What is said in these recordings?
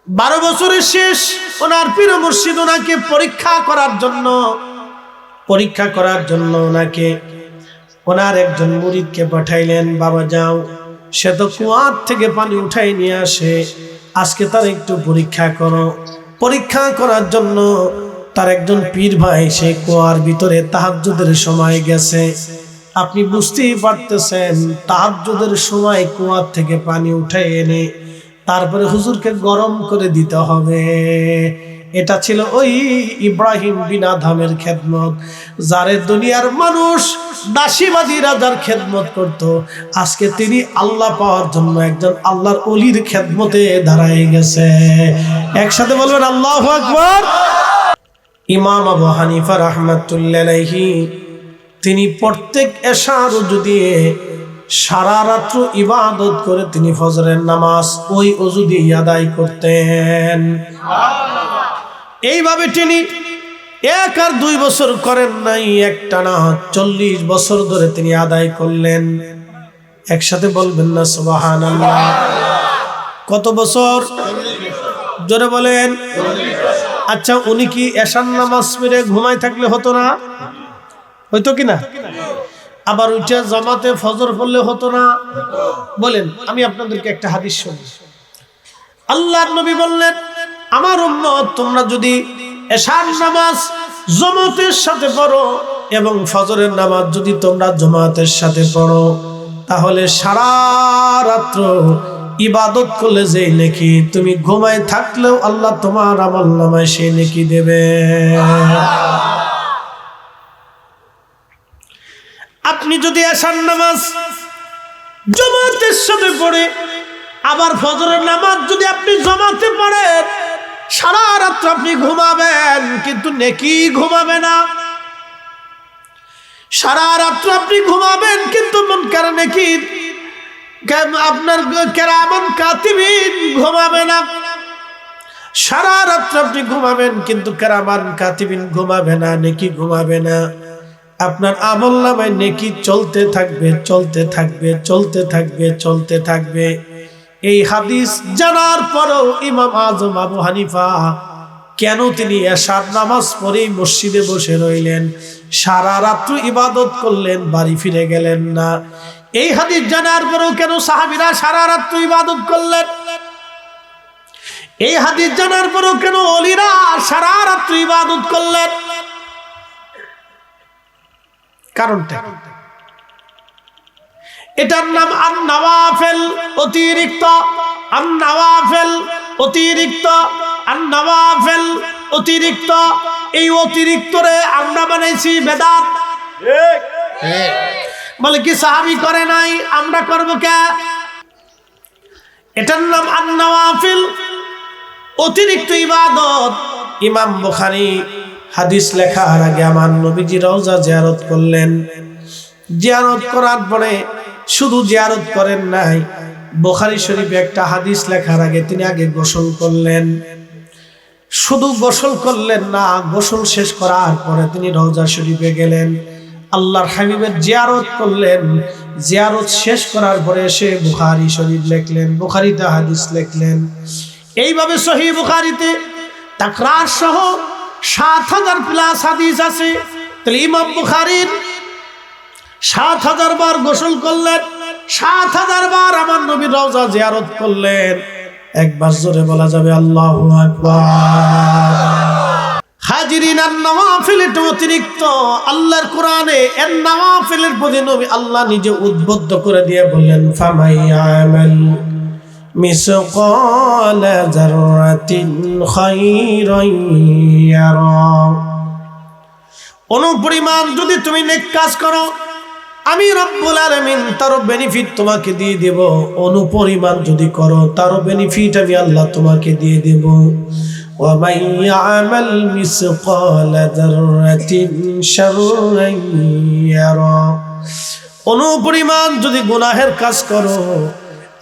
12 বছরের শেষ ওনার পীর মুর্শিদ ওনাকে পরীক্ষা করার জন্য ওনাকে ওনার একজন মুরিদকে পাঠাইলেন, বাবা যাও, সে তো কুয়ার থেকে পানি উঠাই নিয়ে আসে, আজকে তার একটু পরীক্ষা করো। পরীক্ষা করার জন্য তার একজন পীর ভাই সে কুয়ার ভিতরে তাহাজ্জুদের সময় গেছে। আপনি বুঝতেই পারতেছেন তাহাজ্জুদের সময় কুয়ার থেকে পানি উঠাই এনে তারপরে হুজুরকে গরম করে দিতে হবে। এটা ছিল ওই ইব্রাহিম বিন আদমের খেদমত, যারে দুনিয়ার মানুষ দাসীবাদী রাজার খেদমত করত, আজকে তিনি আল্লাহ পাওয়ার জন্য একজন আল্লাহর ওলির খেদমতে দাঁড়ায় গেছে। একসাথে বলবেন আল্লাহু আকবার। ইমাম আবু হানিফা রাহমাতুল্লাহি আলাইহি তিনি প্রত্যেক এশা রুজু দিয়ে সারা রাত্র ইবাদত করে তিনি ফজরের নামাজ ওই ওযু দিয়ে আদায় করতেন। এইভাবে তিনি 1 আর 2 বছর করেন নাই, একটানা 40 বছর ধরে তিনি আদায় করলেন। একসাথে বলবেন না সুবহানাল্লাহ। কত বছর? জোরে বলেন। আচ্ছা, উনি কি এশার নামাজ পড়ে ঘুমায় থাকলে হতো না? হইতো কিনা? আবার উঠে জামাতে ফজর পড়লে হতো না? বলেন। আমি আপনাদেরকে একটা হাদিস শুনি। আল্লাহর নবী বললেন, আমার উম্মত তোমরা যদি এশার নামাজ জামাতের সাথে পড়ো এবং ফজরের নামাজ যদি তোমরা জামাতের সাথে পড়ো, তাহলে সারা রাত্র ইবাদত করলে যে নেকি, তুমি ঘুমায় থাকলেও আল্লাহ তোমার আমলনামায় সেই নেকি দেবে। আপনি যদি এশার নামাজ জামাতের সাথে পড়ে আবার ফজরের নামাজ যদি আপনি জামাতে পড়েন, সারা রাত আপনি ঘুমাবেন কিন্তু নেকি ঘুমাবে না। সারা রাত আপনি ঘুমাবেন কিন্তু মুনকার নেকির আপনার কিরামান কাতিবিন ঘুমাবে না। সারা রাত আপনি ঘুমাবেন কিন্তু কিরামান কাতিবিন ঘুমাবে না, নেকি ঘুমাবে না। আপনার আমলনামায় নেকি চলতে থাকবে, চলতে থাকবে, চলতে থাকবে, চলতে থাকবে। এই হাদিস জানার পরেও ইমাম আজম আবু হানিফা কেন তিনি এশার নামাজ পড়েই মসজিদে বসে রইলেন, সারা রাত্র ইবাদত করলেন, বাড়ি ফিরে গেলেন না? এই হাদিস জানার পরেও কেন সাহাবীরা সারা রাত্র ইবাদত করলেন? এই হাদিস জানার পরেও কেন ওলিরা সারা রাত্র ইবাদত করলেন? কারণটা এটার নাম আন-নওয়াফিল, অতিরিক্ত। আন-নওয়াফিল অতিরিক্ত, আন-নওয়াফিল অতিরিক্ত। এই অতিরিক্তরে আমরা বানাইছি বেদাত। বলে কি সাহাবী করে নাই, আমরা করব কে? এটার নাম আন-নওয়াফিল, অতিরিক্ত ইবাদত। ইমাম বুখারী হাদিস লেখার আগে আমার নবীজি রওজা জিয়ারত করলেন। জিয়ারত করার পরে শুধু জিয়ারত করেন নাই, বুখারী শরীফে একটা হাদিস লেখার আগে তিনি আগে গোসল করলেন। শুধু গোসল করলেন না, গোসল শেষ করার পরে তিনি রওজা শরীফে গেলেন, আল্লাহর হাবিবের জিয়ারত করলেন। জিয়ারত শেষ করার পরে এসে বুখারী শরীফ লিখলেন, বুখারীতে হাদিস লিখলেন। এইভাবে সহিহ বুখারীতে তাকরার সহ ৭,০০০ প্লাস হাদিস আছে। তাহলে ইমাম বুখারীর ৭,০০০ বার গোসল করলেন, ৭,০০০ বার আমার নবীর রওজা জিয়ারত করলেন। একবার জোরে বলা যাবে আল্লাহু আকবার। হাজিরিন, আন-নওয়াফিল এটা অতিরিক্ত। আল্লাহর কোরআনে এর নওয়াফিলের প্রতি নবী আল্লাহ নিজে উদ্বুদ্ধ করে দিয়ে বললেন, ফামাইয়ামাল মিসকালা যাররাতিন খায়রান ইয়ারা। অনুপরিমাণ যদি তুমি নেক কাজ করো, আমি রব্বুল আলামিন তার বেনিফিট তোমাকে দিয়ে দেব। অনুপরিমাণ যদি করো, তার বেনিফিট আমি আল্লাহ তোমাকে দিয়ে দেব। ওয়া মান ইয়ামাল মিসকালা যাররাতিন শাররান ইয়ারা। অনুপরিমাণ যদি গুনাহের কাজ করো,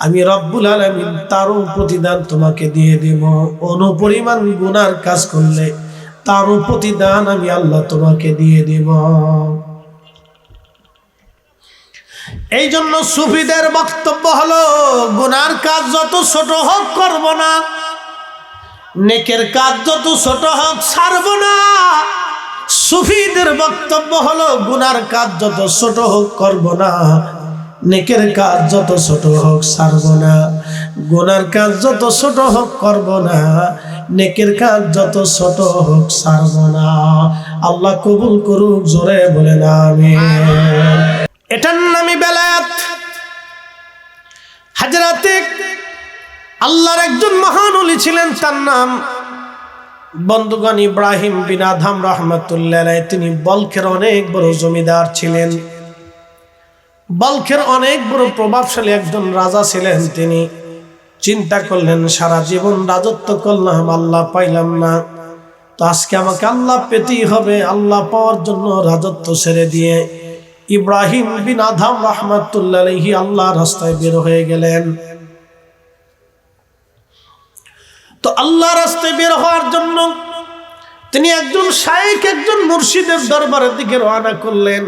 আমি রব্বুল আলামিন তারও প্রতিদান তোমাকে দিয়ে দেব। অনুপরিমাণ গুনার কাজ করলে তারও প্রতিদান আমি আল্লাহ তোমাকে দিয়ে দেব। এই জন্য সুফিদের বক্তব্য হলো, গুনার কাজ যত ছোট হোক করব না, নেকের কাজ যত ছোট হোক ছাড়ব না। সুফিদের বক্তব্য হলো গুনার কাজ যত ছোট হোক করব না, নেকের কাজ যত ছোট হোক ছাড়ব না। গুনার কাজ যত ছোট হোক করব না, নেকের কাজ যত ছোট হোক ছাড়ব না। আল্লাহ কবুল করুক, জোরে বলেন আমিন। এটার নামই বেলায়েত। হযরতে আল্লাহর একজন মহান ওলি ছিলেন, তার নাম বন্ধুগণ ইব্রাহিম বিন আদহাম রাহমাতুল্লাহ আলাইহি। তিনি বলখের অনেক বড় জমিদার ছিলেন, বলখের অনেক বড় প্রভাবশালী একজন রাজা ছিলেন। তিনি চিন্তা করলেন, সারা জীবন রাজত্ব করলাম, আল্লাহ পাইলাম না, তো আজকে আমাকে আল্লাহ পেতেই হবে। আল্লাহ পাওয়ার জন্য রাজত্ব ছেড়ে দিয়ে ইব্রাহিম বিন আদহাম রাহমাতুল্লাহ আলাইহি আল্লাহর রাস্তায় বের হয়ে গেলেন। তো আল্লাহ রাস্তায় বের হওয়ার জন্য তিনি একজন শায়েখ, একজন মুর্শিদের দরবারের দিকে রওনা করলেন।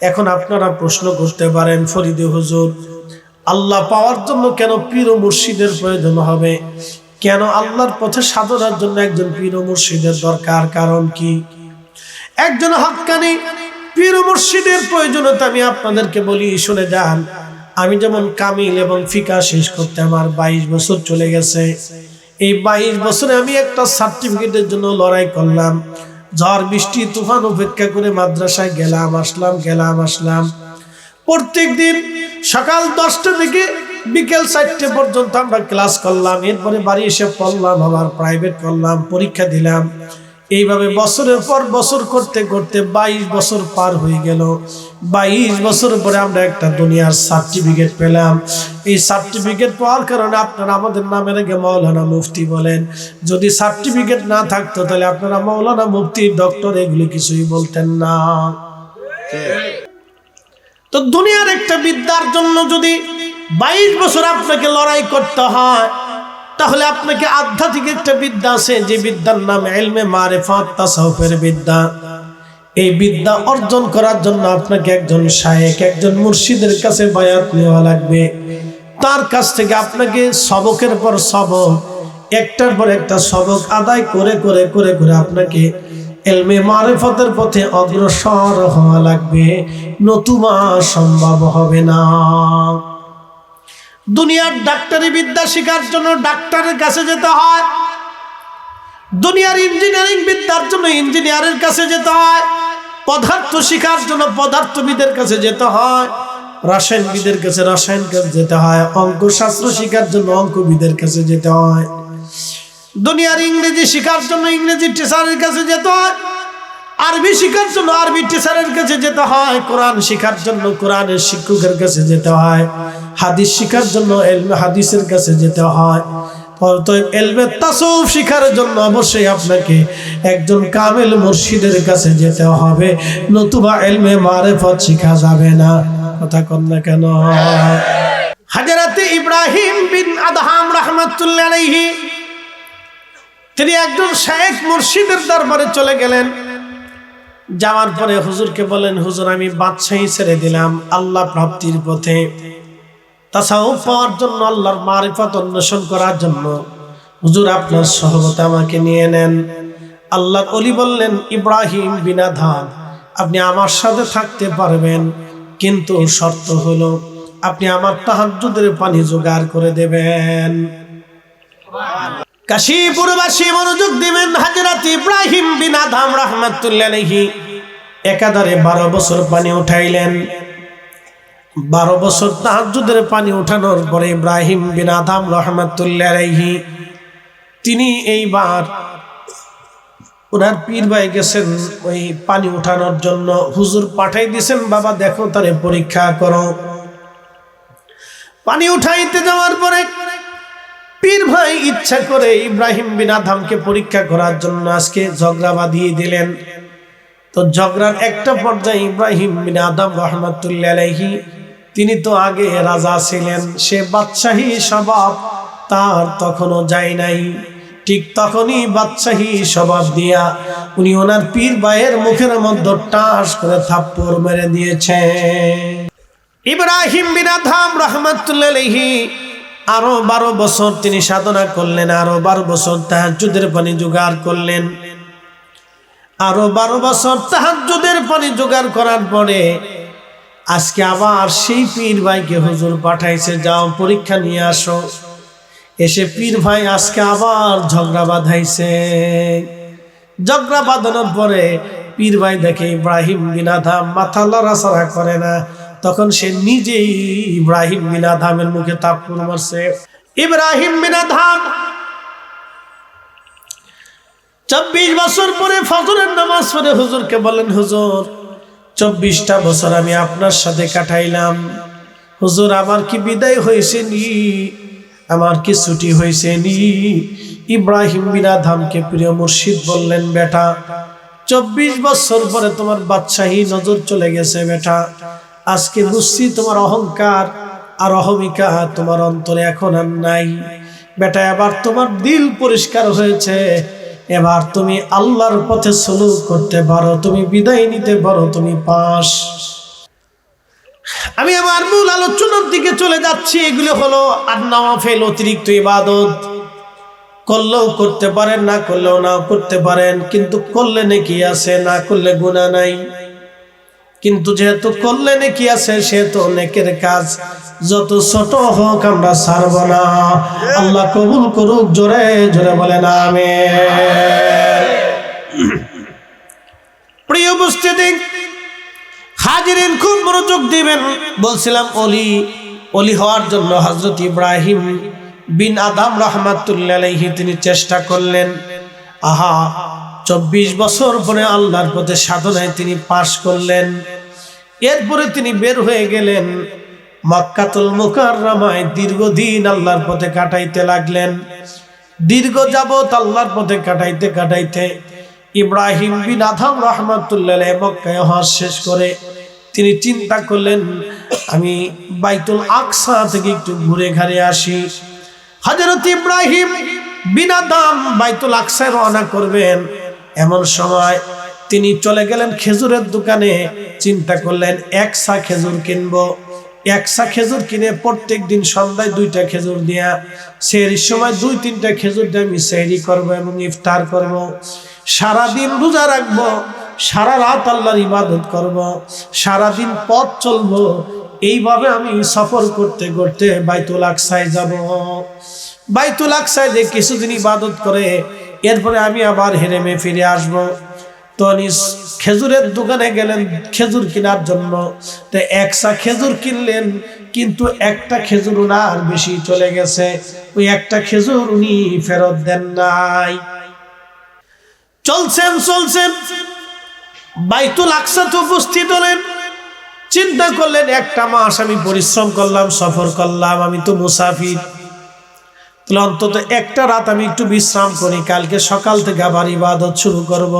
এখন আপনারা প্রশ্ন করতে পারেন, ফরিদে হুজুর, আল্লাহ পাওয়ার জন্য কেন পীর ও মুর্শিদের প্রয়োজন হবে? কেন আল্লাহর পথে সাধনার জন্য একজন পীর ও মুর্শিদের দরকার? কারণ কি? একজন হক্কানি পীর ও মুর্শিদের প্রয়োজনীয়তা আমি আপনাদেরকে বলি, শুনে যান। আমি যেমন কামিল এবং ফিকা শেষ করতে আমার 22 বছর চলে গেছে। এই 22 বছরে আমি একটা সার্টিফিকেটের জন্য লড়াই করলাম। ঝড় বৃষ্টি তুফান উপেক্ষা করে মাদ্রাসায় গেলাম আসলাম। প্রত্যেক দিন সকাল 10টা থেকে বিকেল 4টে পর্যন্ত আমরা ক্লাস করলাম। এরপরে বাড়ি এসে পড়লাম, আবার প্রাইভেট করলাম, পরীক্ষা দিলাম। এইভাবে বছরের পর বছর করতে করতে 22 বছর পার হয়ে গেল। 22 বছর পরে আমরা একটা দুনিয়ার সার্টিফিকেট পেলাম। এই সার্টিফিকেট পাওয়ার কারণে আপনারা আমাদের নামের আগে মাওলানা মুফতি বলেন। যদি সার্টিফিকেট না থাকতো তাহলে আপনারা মাওলানা মুফতি ডক্টর এগুলি কিছুই বলতেন না। তো দুনিয়ার একটা বিদ্যার জন্য যদি 22 বছর আপনাকে লড়াই করতে হয়, তাহলে আপনাকে আধ্যাত্মিক একটা বিদ্যা আছে, যে বিদ্যার নাম ইলমে মারিফাত, তাসাউফের বিদ্যা। এই বিদ্যা অর্জন করার জন্য আপনাকে একজন শায়েখ, একজন মুর্শিদের কাছে বায়াত নেওয়া লাগবে। তার কাছ থেকে আপনাকে সবকের পর সবক, একটার পর একটা সবক আদায় করে করে করে করে আপনাকে ইলমে মারিফাতের পথে অগ্রসর হওয়া লাগবে, নতুবা সম্ভব হবে না। দুনিয়ার ডাক্তারি বিদ্যা শেখার জন্য ডাক্তারের কাছে যেতে হয়, দুনিয়ার ইঞ্জিনিয়ারিং বিদ্যার জন্য ইঞ্জিনিয়ারের কাছে যেতে হয়, পদার্থ শেখার জন্য পদার্থবিদের কাছে যেতে হয়, রাসায়নবিদের কাছে রাসায়ন কাছে যেতে হয়, অঙ্কশাস্ত্র শেখার জন্য অঙ্কবিদের কাছে যেতে হয়, দুনিয়ার ইংরেজি শেখার জন্য ইংরেজি টিচারের কাছে যেতে হয়, আরবি শেখার জন্য আরবি টিচারের কাছে যেতে হয়, কোরআন শেখার জন্য কোরআনের শিক্ষকের কাছে যেতে হয়, হাদিস শেখার জন্য ইলমে হাদিসের কাছে যেতে হয়। ইলমে তাসাউফ শেখার জন্য অবশ্যই আপনাকে একজন কামেল মুর্শিদের কাছে যেতে হবে, নতুবা ইলমে মারিফত শেখা যাবে না। কথা কন না কেন? হযরতে ইব্রাহিম বিন আদহাম রাহমাতুল্লাহ আলাইহি তিনি একজন শায়েখ মুর্শিদের দরবারে চলে গেলেন। যাওয়ার পরে হুজুরকে বলেন, হুজুর আমি বাদশাহী ছেড়ে দিলাম আল্লাহ প্রাপ্তির পথে, তাসাউফ পাওয়ার জন্য, আল্লাহর মারিফত অন্বেষণ করার জন্য হুজুর আপনার সহবতে আমাকে নিয়ে নেন। আল্লাহর ওলি বললেন, ইব্রাহিম বিন আদহাম আপনি আমার সাথে থাকতে পারবেন, কিন্তু শর্ত হলো আপনি আমার তাহাজ্জুদের পানি জোগাড় করে দেবেন। কাশীপুরবাসী মনোযোগ দিবেন। হযরত ইব্রাহিম বিন আদহাম রাহমাতুল্লাহ আলাইহি একাধারে 12 বছর পানি উঠাইলেন। 12 বছর তাহাজ্জুদের পানি উঠানোর পরে ইব্রাহিম বিন আদহাম রাহমাতুল্লাহ আলাইহি তিনি এইবার ওনার পীর ভাই গেছেন ওই পানি উঠানোর জন্য। হুজুর পাঠাই দিয়েছেন, বাবা দেখো তারে পরীক্ষা করো। পানি উঠাইতে যাওয়ার পরে পীর ভাই ইচ্ছা করে ইব্রাহিম বিন আদহামকে পরীক্ষা করার জন্য আজকে ঝগড়া বাঁধিয়ে দিলেন। তো ঝগড়ার একটা পর্যায়ে ইব্রাহিম বিন আদহাম রাহমাতুল্লাহ আলাইহি তিনি তো আগে রাজা ছিলেন, সে বাদশাহী স্বভাব তার তখনও যায় নাই। ঠিক তখনই বাদশাহী স্বভাব দিয়া উনি ওনার পীর ভাইয়ের মুখের মধ্যে টাস করে থাপ্পড় মেরে দিয়েছে। ইব্রাহিম বিন আদহাম রাহমাতুল্লাহ আলাইহি আরো 12 বছর তিনি সাধনা করলেন, আরো 12 বছর তাহাজ্জুদের পানি জোগাড় করলেন। আরো 12 বছর তাহাজ্জুদের পানি জোগাড় করার পরে আজকে আবার সেই পীর ভাইকে হুজুর পাঠাইছে, যাও পরীক্ষা নিয়ে আসো। এসে পীর ভাই আজকে আবার ঝগড়া বাঁধাইছে। ঝগড়া বাঁধানোর পরে পীর ভাই দেখে ইব্রাহিম বিন আদহাম মাথা লড়াচড়া করে না, তখন সে নিজেই ইব্রাহিম বিন আদহামের মুখে থাপ্পড় মারছে। ইব্রাহিম বিন আদহাম 24 বছর পরে ফজরের নামাজ পড়ে হুজুরকে বলেন, হুজুর 24টা বছর আমি আপনার সাথে কাটাইলাম, হুজুর আমার কি বিদায় হয়েছে নি, আমার কি ছুটি হয়েছে নি? ইব্রাহিম বিন আদহামকে প্রিয় মুর্শিদ বললেন, বেটা 24 বছর পরে তোমার বাদশাহী নজর চলে গেছে বেটা। আজকে বুঝছি তোমার অহংকার আর অহমিকা তোমার অন্তরে এখন আর নাই বেটা। এবার তোমার দিল পরিষ্কার হয়েছে, এবার তুমি আল্লাহর পথে সুলুক করতে পারো, তুমি বিদায় নিতে পারো, তুমি পাস। আমি আমার মূল আলোচনার দিকে চলে যাচ্ছি। এগুলো হলো আর নওয়াফিল, অতিরিক্ত ইবাদত। করলেও করতে পারেন, না করলেও নাও করতে পারেন, কিন্তু করলে নেকি আছে, না করলে গুনাহ নাই। কিন্তু যেহেতু করলে নেকি আছে, সেহেতু নেকের কাজ যত ছোট হোক আমরা ছাড়ব না। আল্লাহ কবুল করুক, জোরে জোরে বলেন আমিন। প্রিয় উপস্থিতি হাজিরিন, খুব মনোযোগ দিবেন। বলছিলাম ওলি হওয়ার জন্য হযরত ইব্রাহিম বিন আদহাম রাহমাতুল্লাহ আলাইহি তিনি চেষ্টা করলেন। 24 বছর পরে আল্লাহর পথে সাধনায় তিনি পাশ করলেন। এরপরে তিনি বের হয়ে গেলেন মক্কাতুল মুকাররমায়, দীর্ঘদিন আল্লাহর পথে কাটাইতে লাগলেন। দীর্ঘ যাবত আল্লাহর পথে কাটাইতে কাটাইতে ইব্রাহিম বিন আদহাম রাহমাতুল্লাহ আলাইহি মক্কায় হজ শেষ করে তিনি চিন্তা করলেন, আমি বাইতুল আকসা থেকে একটু ঘুরে ঘাড়ে আসি। হযরত ইব্রাহিম বিন আদহাম বাইতুল আকসায় রওনা করবেন, এমন সময় তিনি চলে গেলেন খেজুরের দোকানে। চিন্তা করলেন 1 সা খেজুর কিনবো। 1 সা খেজুর কিনে প্রত্যেক দিন সন্ধ্যায় 2টা খেজুর দিয়া সেহরির সময় 2-3টা খেজুর দিয়ে আমি সেহরি করবো এবং ইফতার করব। সারাদিন রোজা রাখবো, সারা রাত আল্লাহর ইবাদত করব, সারাদিন পথ চলবো। এইভাবে আমি সফর করতে করতে বাইতুল আকসায় যাব। বাইতুল আকসায় যে কিছুদিন ইবাদত করে এরপরে আমি আবার হেরেমে ফিরে আসব। তো খেজুরের দোকানে গেলেন খেজুর কেনার জন্য। তো 1 সা খেজুর কিনলেন, কিন্তু একটা খেজুর ওনার বেশি চলে গেছে। ওই একটা খেজুর উনি ফেরত দেন নাই। চলছেন বাইতুল আকসাতে উপস্থিত হলেন। চিন্তা করলেন 1টা মাস আমি পরিশ্রম করলাম, সফর করলাম, আমি তো মুসাফির, তাহলে অন্তত একটা রাত আমি একটু বিশ্রাম করি, কালকে সকাল থেকে আবার ইবাদত শুরু করব।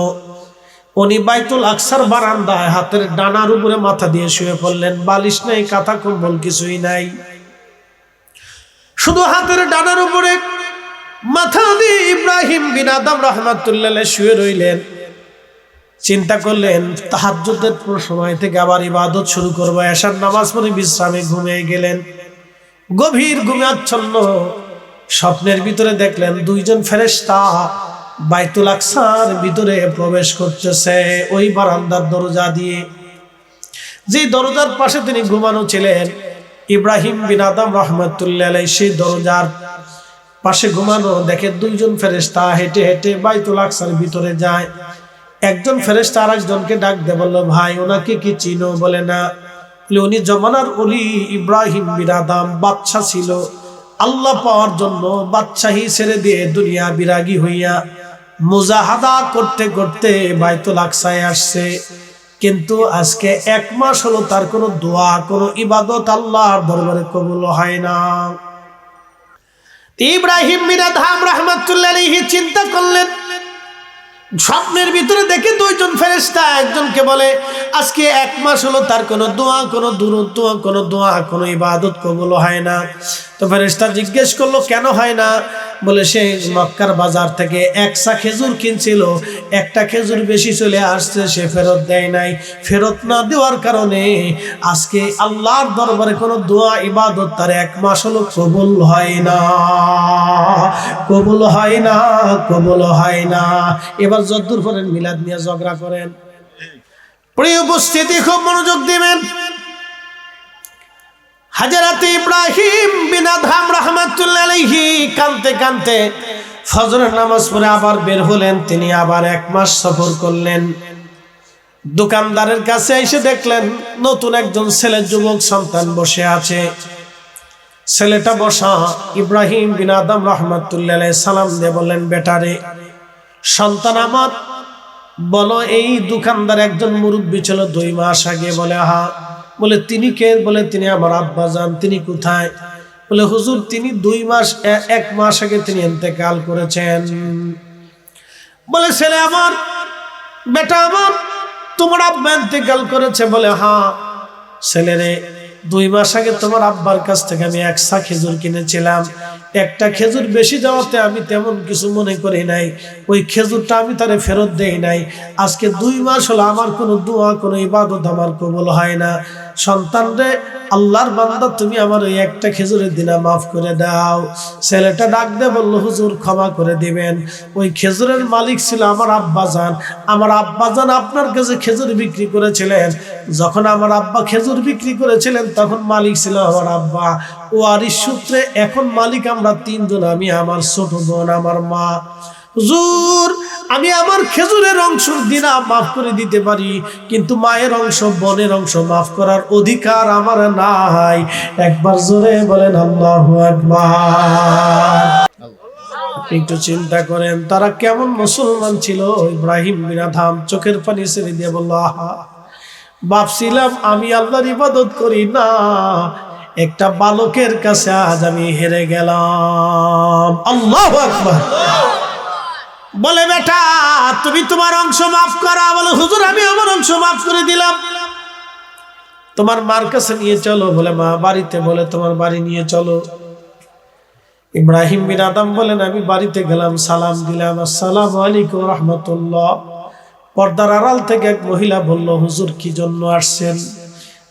উনি বাইতুল আকসার বারান্দায় হাতের ডানার উপরে মাথা দিয়ে শুয়ে পড়লেন। বালিশ নেই, কাঁথা কম্বল কিছুই নাই, শুধু হাতের ডানার উপরে মাথা দিয়ে ইব্রাহিম বিন আদহাম রাহমাতুল্লাহ আলাইহি শুয়ে রইলেন। চিন্তা করলেন তাহাজ্জুদের সময় থেকে আবার ইবাদত শুরু করবো। এশার নামাজ পড়ে বিশ্রামে ঘুমিয়ে গেলেন। গভীর ঘুমে আচ্ছন্ন স্বপ্নের ভিতরে দেখলেন 2 জন ফেরেশতা বাইতুল আকসার ভিতরে প্রবেশ করতেছে ওই বারান্দার দরজা দিয়ে। যে দরজার পাশে তিনি ঘুমানো ছিলেন, ইব্রাহিম বিন আদহাম রাহমাতুল্লাহ আলাইহি সেই দরজার পাশে ঘুমানো দেখে 2 জন ফেরেশতা হেঁটে হেঁটে বাইতুল আকসার ভিতরে যায়। একজন ফেরেশতা আরেকজনকে ডাক দিয়ে বলল, ভাই ওনাকে কি চিনো? বলে না। উনি জমানার ওলি ইব্রাহিম বিন আদহাম, বাদশা ছিল। আল্লাহ পাওয়ার জন্য বাদশাহী ছেড়ে দিয়ে দুনিয়া বিরাগী হইয়া মুজাহাদা করতে করতে বাইতুল আকসায় আসছে। কিন্তু আজকে 1 মাস হলো তার কোনো দোয়া, কোনো ইবাদত আল্লাহর দরবারে কবুল হয় না। ইব্রাহিম বিন আদহাম রাহমাতুল্লাহ আলাইহি চিন্তা করলেন, স্বপ্নের ভিতরে দেখে দুইজন ফেরেশতা, একজনকে বলে আজকে 1 মাস হলো তার কোনো দোয়া, কোনো দুরূদ, কোনো দোয়া, কোনো ইবাদত কবুল হয় না। তো ফেরেশতা জিজ্ঞেস করলো কেন হয় না? বলে সে মক্কার বাজার থেকে 1 সা খেজুর কিনছিল, একটা খেজুর বেশি চলে আসছে, সে ফেরত দেয় নাই। ফেরত না দেওয়ার কারণে আজকে আল্লাহর দরবারে কোনো দোয়া ইবাদত তার 1 মাস হলো কবুল হয় না, কবুল হয় না, কবুল হয় না। এবার যদ্দূর করেন মিলাদ নিয়ে ঝগড়া করেন। প্রিয় উপস্থিতি, খুব মনোযোগ দিবেন। হযরত ইব্রাহিম বিন আদহাম রাহমাতুল্লাহ আলাইহি কাঁদতে কাঁদতে ফজরের নামাজ পড়ে আবার বের হলেন। তিনি আবার 1 মাস সফর করলেন। দোকানদারের কাছে এসে দেখলেন নতুন একজন ছেলে, যুবক সন্তান বসে আছে। ছেলেটা বসা, ইব্রাহিম বিন আদম রাহমাতুল্লাহ আলাইহি সালাম দিয়ে বললেন, বেটারে, সন্তান আমার, বলো এই দোকানদার একজন মুরব্বী ছিল 2 মাস আগে। বলে হ্যাঁ। বলে তিনি কে? বলে তিনি আমার আব্বা যান। তিনি কোথায়? বলে হুজুর তিনি 1 মাস আগে তিনি ইন্তেকাল করেছেন। বলে ছেলে আমার, বেটা আমার, তোমার আব্বা ইন্তেকাল করেছে? বলে হ্যাঁ। ছেলেরে, 2 মাস আগে তোমার আব্বার কাছ থেকে আমি 1 সা খেজুর কিনেছিলাম। একটা খেজুর বেশি যাওয়াতে আমি তেমন কিছু মনে করি নাই, ওই খেজুরটা আমি তারে ফেরত দেই নাই। আজকে 2 মাস হলো আমার কোনো দোয়া, কোনো ইবাদত আমার কবুল হয় না। সন্তান রে, আল্লাহর বান্দা, তুমি আমার ওই একটা খেজুরের দিনা মাফ করে দাও। ছেলেটা ডাক দিয়ে বলল, হুজুর ক্ষমা করে দিবেন, ওই খেজুরের মালিক ছিল আমার আব্বাজান। আমার আব্বাজান আপনার কাছে খেজুর বিক্রি করেছিলেন। যখন আমার আব্বা খেজুর বিক্রি করেছিলেন তখন মালিক ছিল আমার আব্বা। ওয়ারিশ সূত্রে এখন মালিক আমরা 3 জন, আমি, আমার ছোট বোন, আমার মা। হুজুর, আমি আমার খেজুরের অংশ দিনা মাফ করে দিতে পারি, কিন্তু মায়ের অংশ, বোনের অংশ মাফ করার অধিকার আমার নাই। একবার জোরে বলেন আল্লাহু আকবার। একটু চিন্তা করেন তারা কেমন মুসলমান ছিল। ইব্রাহিম বিন আদহাম চোখের পানি ছেড়ে দিয়ে বলল, আহা, ভাবছিলাম আমি আল্লাহর ইবাদত করি না, একটা বালকের কাছে আজ আমি হেরে গেলাম। আল্লাহু আকবার। বলে বেটা, তুমি তোমার অংশ মাফ করা। বলে হুজুর আমি আমার অংশ মাফ করে দিলাম। তোমার মার কাছে নিয়ে চলো। বলে মা বাড়িতে। বলে তোমার বাড়ি নিয়ে চলো। ইব্রাহিম বিন আদম বলেন আমি বাড়িতে গেলাম, সালাম দিলাম, আসসালামু আলাইকুম রাহমাতুল্লাহ। পর্দার আড়াল থেকে এক মহিলা বলল, হুজুর কি জন্য আসছেন?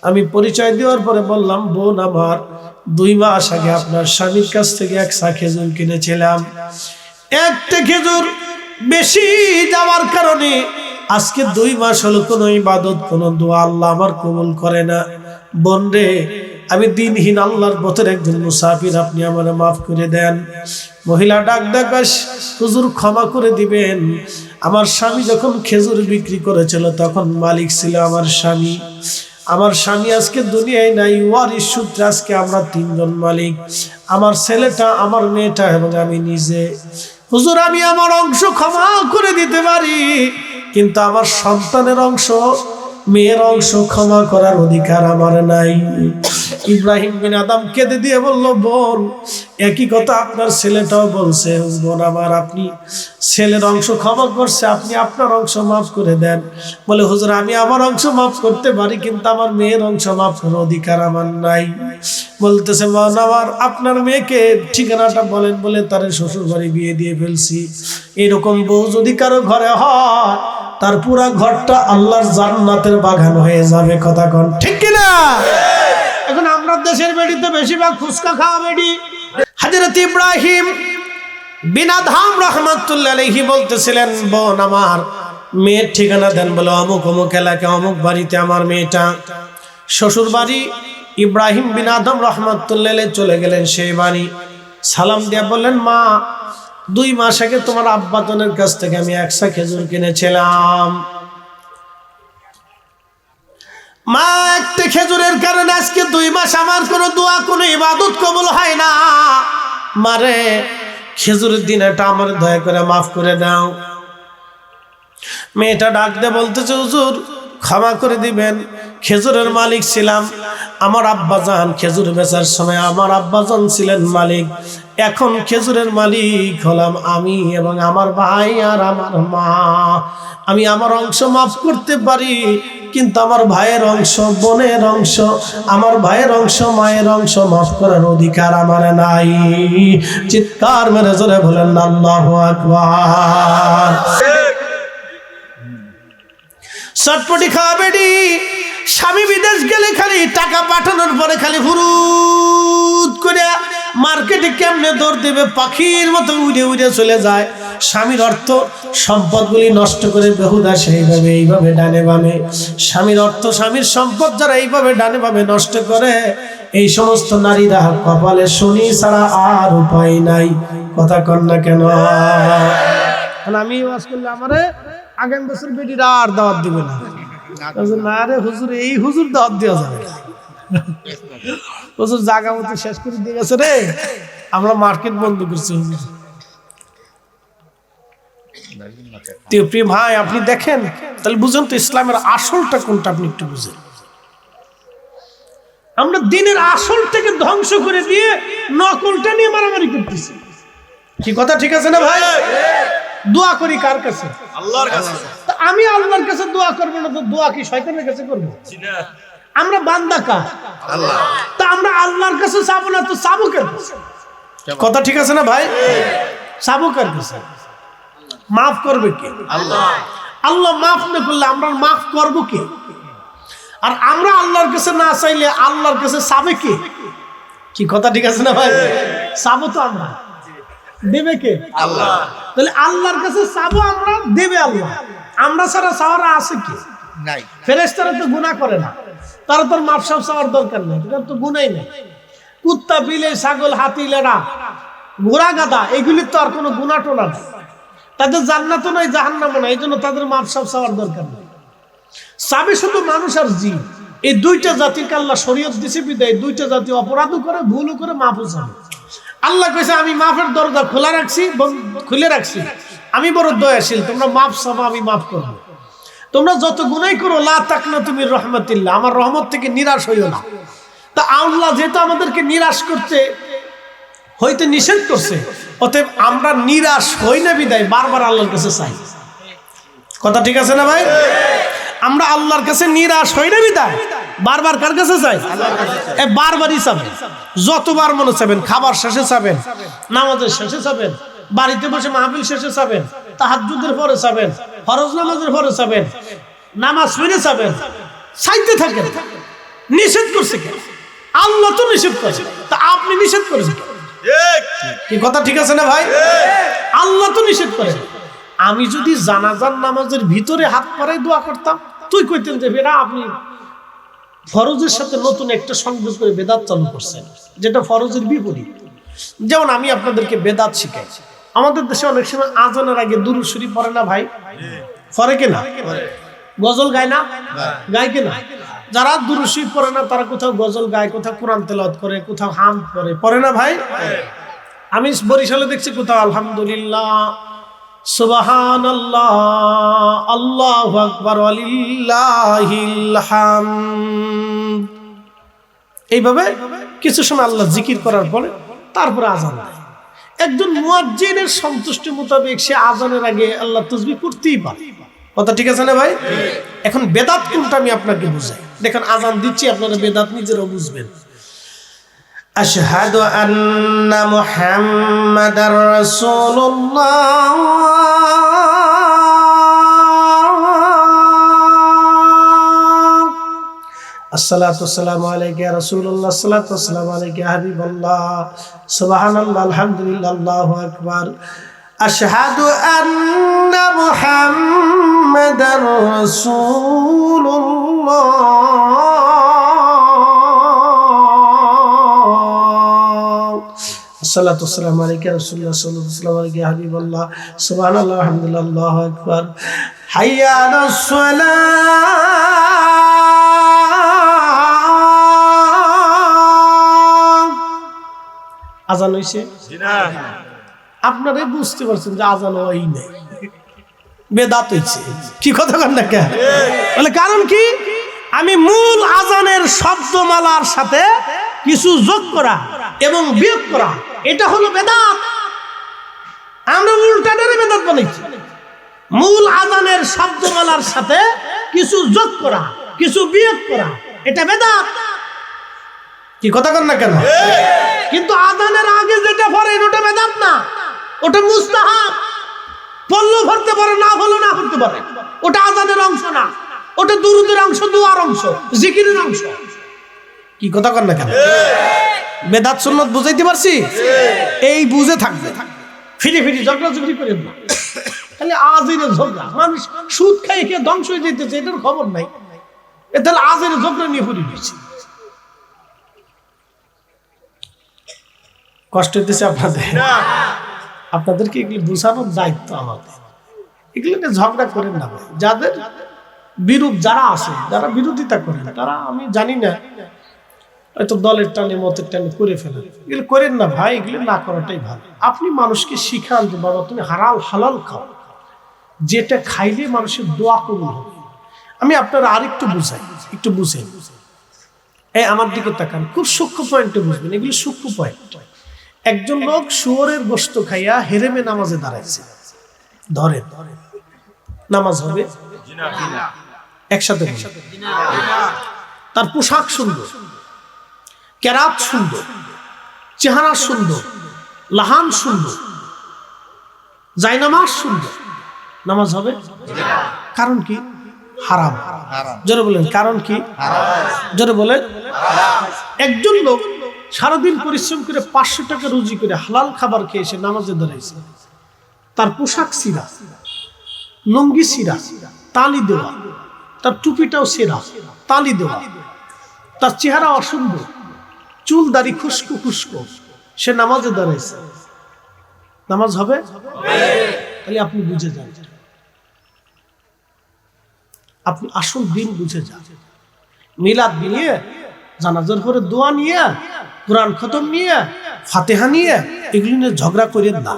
আমি পরিচয় দেওয়ার পরে বললাম, বোন আমার, 2 মাস আগে আপনার স্বামীর কাছ থেকে 1 সা খেজুর কিনেছিলাম। একটা খেজুর বেশি যাওয়ার কারণে আজকে 2 মাস হলো কোনো ইবাদত, কোনো দোয়া আল্লাহ আমার কবুল করে না। বোন রে, আমি দিনহীন আল্লাহর পথের একজন মুসাফির, আপনি আমার মাফ করে দেন। মহিলা ডাক ডাকাস, হুজুর ক্ষমা করে দিবেন, আমার স্বামী যখন খেজুর বিক্রি করেছিল তখন মালিক ছিল আমার স্বামী। আমার স্বামী আজকে দুনিয়ায় নাই, ওয়ারিশ সূত্রে আজকে আমরা 3 জন মালিক, আমার ছেলেটা, আমার মেয়েটা এবং আমি নিজে। হুজুর আমি আমার অংশ ক্ষমা করে দিতে পারি, কিন্তু আমার সন্তানের অংশ, মেয়ের অংশ ক্ষমা করার অধিকার আমার নাই। ইব্রাহিম বিন আদম কেঁদে দিয়ে বলল, বোন একই কথা আপনার ছেলেটাও বলছে। বোন আমার, আপনি ছেলের অংশ ক্ষমা করছে, আপনি আপনার অংশ মাফ করে দেন। বলে হুজুর আমি আমার অংশ মাফ করতে পারি, কিন্তু আমার মেয়ের অংশ মাফ করার অধিকার আমার নাই। বলতেছে, বোন আমার, আপনার মেয়েকে ঠিকানাটা বলেন। বলে তার শ্বশুর বাড়ি বিয়ে দিয়ে ফেলছি। এরকম বউ যদি কারো ঘরে হয়, তার পুরা ঘরটা আল্লাহর জান্নাতের বাগান হয়ে যাবে। কথা কোন ঠিক কিনা? এখন আমরা দেশের বেড়িতে বেশিরভাগ ফুচকা খাওয়া বেড়ি। হযরত ইব্রাহিম বিন আদহাম রাহমাতুল্লাহ আলাইহি বলতেছিলেন, বোন আমার, মেয়ের ঠিকানা দেন। বলে অমুক অমুক এলাকা, অমুক বাড়িতে আমার মেয়েটা। শ্বশুর বাড়ি। ইব্রাহিম বিন আদম রাহমাতুল্লাহ আলাইহি চলে গেলেন সেই বাড়ি। সালাম দিয়ে বললেন, মা 2 মাস আগে তোমার আব্বাজনের কাছ থেকে আমি 1 সা খেজুর কিনেছিলাম। মা, একটা খেজুরের কারণে আজকে 2 মাস আমার কোনো দোয়া, কোনো ইবাদত কবুল হয় না। মারে, খেজুরের দিন এটা আমার দয়া করে মাফ করে দাও। মেয়েটা ডাক দিয়ে বলতেছে, হুজুর ক্ষমা করে দিবেন, খেজুরের মালিক ছিলাম। আমার আব্বাজান খেজুর বেচার সময় আমার আব্বাজান ছিলেন মালিক। এখন খেজুরের মালিক হলাম আমি এবং আমার ভাই আর আমার মা। আমি আমার অংশ মাফ করতে পারি, কিন্তু আমার ভাইয়ের অংশ, বোনের অংশ, আমার ভাইয়ের অংশ, মায়ের অংশ মাফ করার অধিকার আমার নাই। চিৎকার মেরে জোরে বলেন আল্লাহু আকবার। চটপটি খাওয়া বেডি, স্বামী বিদেশ গেলে খালি টাকা পাঠানোর পরে খালি হুরুত করে মার্কেটে কেমনে দৌড় দেবে, পাখির মতো উড়ে উড়ে চলে যায়। স্বামীর অর্থ সম্পদগুলি নষ্ট করে বেহুদা সেইভাবে এইভাবে ডানে বামে, স্বামীর অর্থ স্বামীর সম্পদ যারা এইভাবে ডানে বামে নষ্ট করে, এই সমস্ত নারীরা কপালে শনি ছাড়া আর উপায় নাই। কথা কন না কেন? আমি ওয়াজ করলে আমারে আগামী বছর বেটিরা আর দাওয়াত দিবে না। না রে হুজুর, এই হুজুর দাওয়াত দেওয়া যাবে না। হুজুর জায়গা মতো শেষ করে দিয়ে গেছে রে, আমরা মার্কেট বন্ধ করছি। প্রিয় ভাই, আপনি দেখেন তাহলে বুঝেন তো ইসলামের আসলটা কোনটা, আপনি একটু বুঝেন। আমরা দিনের আসলটাকে ধ্বংস করে দিয়ে নকলটা নিয়ে মারামারি করতেছি। কি কথা ঠিক আছে না ভাই? দোয়া করি কার কাছে? আল্লাহর কাছে। তো আমি আল্লাহর কাছে দোয়া করব না তো দোয়া কি শয়তানের কাছে করব? আমরা বান্দা কার? আল্লাহ। তো আমরা আল্লাহর কাছে চাবো না তো চাবো কার কাছে? কথা ঠিক আছে না ভাই? চাবো কার কাছে? মাফ করবে কে? আল্লাহ। আল্লাহ মাফ না করলে আমরা মাফ করব কে? আর আমরা আল্লাহর কাছে না চাইলে আল্লাহর কাছে চাবে কে? কি কথা ঠিক আছে না ভাই? চাবো তো আমরা, দেবে কে? আল্লাহ। তাহলে আল্লাহর কাছে চাবো আমরা, দেবে আল্লাহ। আমরা ছাড়া চাওয়ারা আছে কি? নাই। ফেরেশতারা তো গুনাহ করে না, তারা তোর মাপ সাপ চাওয়ার দরকার নেই, তারা তো গুনাই নেই। কুত্তা, বিলে, ছাগল, হাতি, লেড়া, ঘোড়া, গাধা, এগুলি তো আর কোনো গুনাহ টোনা নেই, তাদের জান্নাতও নাই জাহান্নামও নাই, এই জন্য তাদের মাপ সাপ চাওয়ার দরকার নেই। চাবে শুধু মানুষ আর জিন। এই দুইটা জাতিকে আল্লাহ শরীয়ত দিছে বিদায়, দুইটা জাতি অপরাধও করে, ভুলও করে, মাফও চাবে। আল্লাহ কইছে আমি মাফের দরজা খোলা রাখছি, খুলে রাখছি, আমি বড় দয়াশীল, তোমরা মাফ চাবা আমি মাফ করব। তোমরা যত গুনাহ করো লা তাকনাতু মির রাহমাতিল্লাহ, আমার রহমত থেকে নিরাশ হইও না। তা আল্লাহ যেহেতু আমাদেরকে নিরাশ করতে হইতে নিষেধ করছে, অতএব আমরা নিরাশ হই না বিদায় বারবার আল্লাহর কাছে চাই। কথা ঠিক আছে না ভাই? আমরা আল্লাহর কাছে নিরাশ হই না বিদায় বারবার কার কাছে চাই? বারবারই চাবেন, যতবার মনে চাবেন, খাবার শেষে চাবেন, নামাজের শেষে চাবেন, বাড়িতে বসে মাহফিল শেষে চাবেন, তাহাজ্জুদের পরে চাবেন, ফরজ নামাজের পরে চাবেন, নামাজ পড়ে চাবেন, চাইতে থাকেন। নিষেধ করছে কে? আল্লাহ তো নিষেধ করছে, তা আপনি নিষেধ করেছেন। কি কথা ঠিক আছে না ভাই? আল্লাহ তো নিষেধ করে। আমি যদি জানাজার নামাজের ভিতরে হাত পাড়ায় দোয়া করতাম, তুই কইতেন যে বেরা আপনি ফরজের সাথে নতুন একটা সংযোগ করে বেদাত চালু করছেন, যেটা ফরজের বিপরীত। যেমন আমি আপনাদেরকে বেদাত শিখাই। আমাদের দেশে অনেক সময় আজানের আগে দুরূদ শরীফ পড়ে না ভাই? পড়ে কিনা? গজল গায় না? গায় কিনা? যারা দুরূদ শরীফ পড়ে না তারা কোথাও গজল গায়, কোথাও কোরআন তেলাওয়াত করে, কোথাও হামদ করে, পড়ে না ভাই? আমি বরিশালে দেখছি কোথাও আলহামদুলিল্লাহ, সুবহানাল্লাহ, আল্লাহু আকবার, ওয়ালিল্লাহিল হামদ, এইভাবে কিছু সময় আল্লাহ জিকির করার পরে তারপরে আজান দেয়। একজন মুয়াজ্জিনের সন্তুষ্টি মোতাবেক সে আজানের আগে আল্লাহ তাসবিহ করতেই পারে। কথা ঠিক আছে না ভাই? এখন বেদাত কোনটা আমি আপনাকে বুঝাই। দেখেন আজান দিচ্ছি, আপনারা বেদাত নিজেরাও বুঝবেন। আশহাদু আন্না মুহাম্মাদার রাসূলুল্লাহ, আসসালাতু ওয়াসসালামু আলাইকা ইয়া রাসূলুল্লাহ, আসসালাতু ওয়াসসালামু আলাইকা ইয়া হাবিবাল্লাহ, সুবহানাল্লাহ, আলহামদুলিল্লাহ, আল্লাহু আকবার, আশহাদু আন্না মুহাম্মাদার রাসূলুল্লাহ, আসসালাতু ওয়াসসালামু আলাইকা ইয়া রাসূলুল্লাহ, আসসালাতু ওয়াসসালামু আলাইকা ইয়া হাবিবাল্লাহ, সুবহানাল্লাহ, আলহামদুলিল্লাহ, আল্লাহু আকবার, হাইয়া আলাস সালাহ। আজান হইছে? আপনারা বুঝতে পারছেন যে আজান হয় নাই, বেদাত হইছে। কি কথা কন না কে? বলে কারণ কি? আমি মূল আজানের শব্দমালার সাথে কিছু যোগ করা এবং বিয়োগ করা, এটা হলো বেদাত। আমরা উল্টাটারে বেদাত বানাইছি। মূল আজানের শব্দমালার সাথে কিছু যোগ করা, কিছু বিয়োগ করা, এটা বেদাত। কি কথা কন না কেন? কিন্তু আজানের আগে যেটা পড়ে ওটা বেদাত না, ওটা মুস্তাহাব। পড়লেও পড়তে পারে, না হলেও না করতে পারে, ওটা আজানের অংশ না, ওটা দুরুদের অংশ, দুয়ার অংশ, জিকিরের অংশ। কি কথা কন না কেন? বেদাত সুন্নাত বুঝাইতে পারছি? এই বুঝে থাকবে, ফিরে ফিরে ঝগড়া ঝগড়ি করেন না। খালি আজের ঝগড়া, মানুষ সুদ খাই খেয়ে ধ্বংস হয়ে যেতেছে, এটার খবর নাই। এ তাহলে আজের ঝগড়া নিয়ে পড়ে গেছে। কষ্ট হইতেছে আপনাদের? আপনাদেরকে এগুলি বুঝানোর দায়িত্ব আমাদের। এগুলো নিয়ে ঝগড়া করেন না। যাদের বিরূপ যারা আছে, যারা বিরোধিতা করেন, তারা আমি জানি না হয়তো দলের টানে মতের টানে করে ফেলেন। এগুলো করেন না ভাই, এগুলো না করাটাই ভালো। আপনি মানুষকে শিখান যে বাবা তুমি হালাল খাও, যেটা খাইলে মানুষের দোয়া কবুল হবে। আমি আপনারা আরেকটু বুঝাই, একটু বুঝেন। এই আমার দিকে তাকান, খুব সূক্ষ্ম পয়েন্টে বুঝবেন, এগুলো সূক্ষ্ম পয়েন্ট। একজন লোক শুয়োরের গোশত খাইয়া হেরেমে নামাজে দাঁড়াইছে। ধরেন নামাজ হবে একসাথে। তার পোশাক সুন্দর, কেরাত সুন্দর, চেহারা সুন্দর, লাহান সুন্দর, জায়নামাজ সুন্দর, নামাজ হবে? কারণ কি? হারাম। জোরে বলেন কারণ কি? জোরে বলেন। একজন লোক সারাদিন পরিশ্রম করে 500 টাকা রুজি করে হালাল খাবার খেয়ে এসে নামাজে দাঁড়াইছে। তার পোশাক সিরা, লুঙ্গি সিরা, তালি দেওয়া, তার টুপিটাও সেরা, তালি দেওয়া, তার চেহারা অসুন্দর, চুল দাড়ি খুশকো খুশকো, সে নামাজে দাঁড়াইছে, নামাজ হবে? তাহলে আপনি বুঝে যান, আপনি আসল দিন বুঝে যান। মিলাদ নিয়ে, জানাজার পরে দোয়া নিয়ে, কোরআন খতম নিয়ে, ফাতিহা নিয়ে এগুলি নিয়ে ঝগড়া করেন না।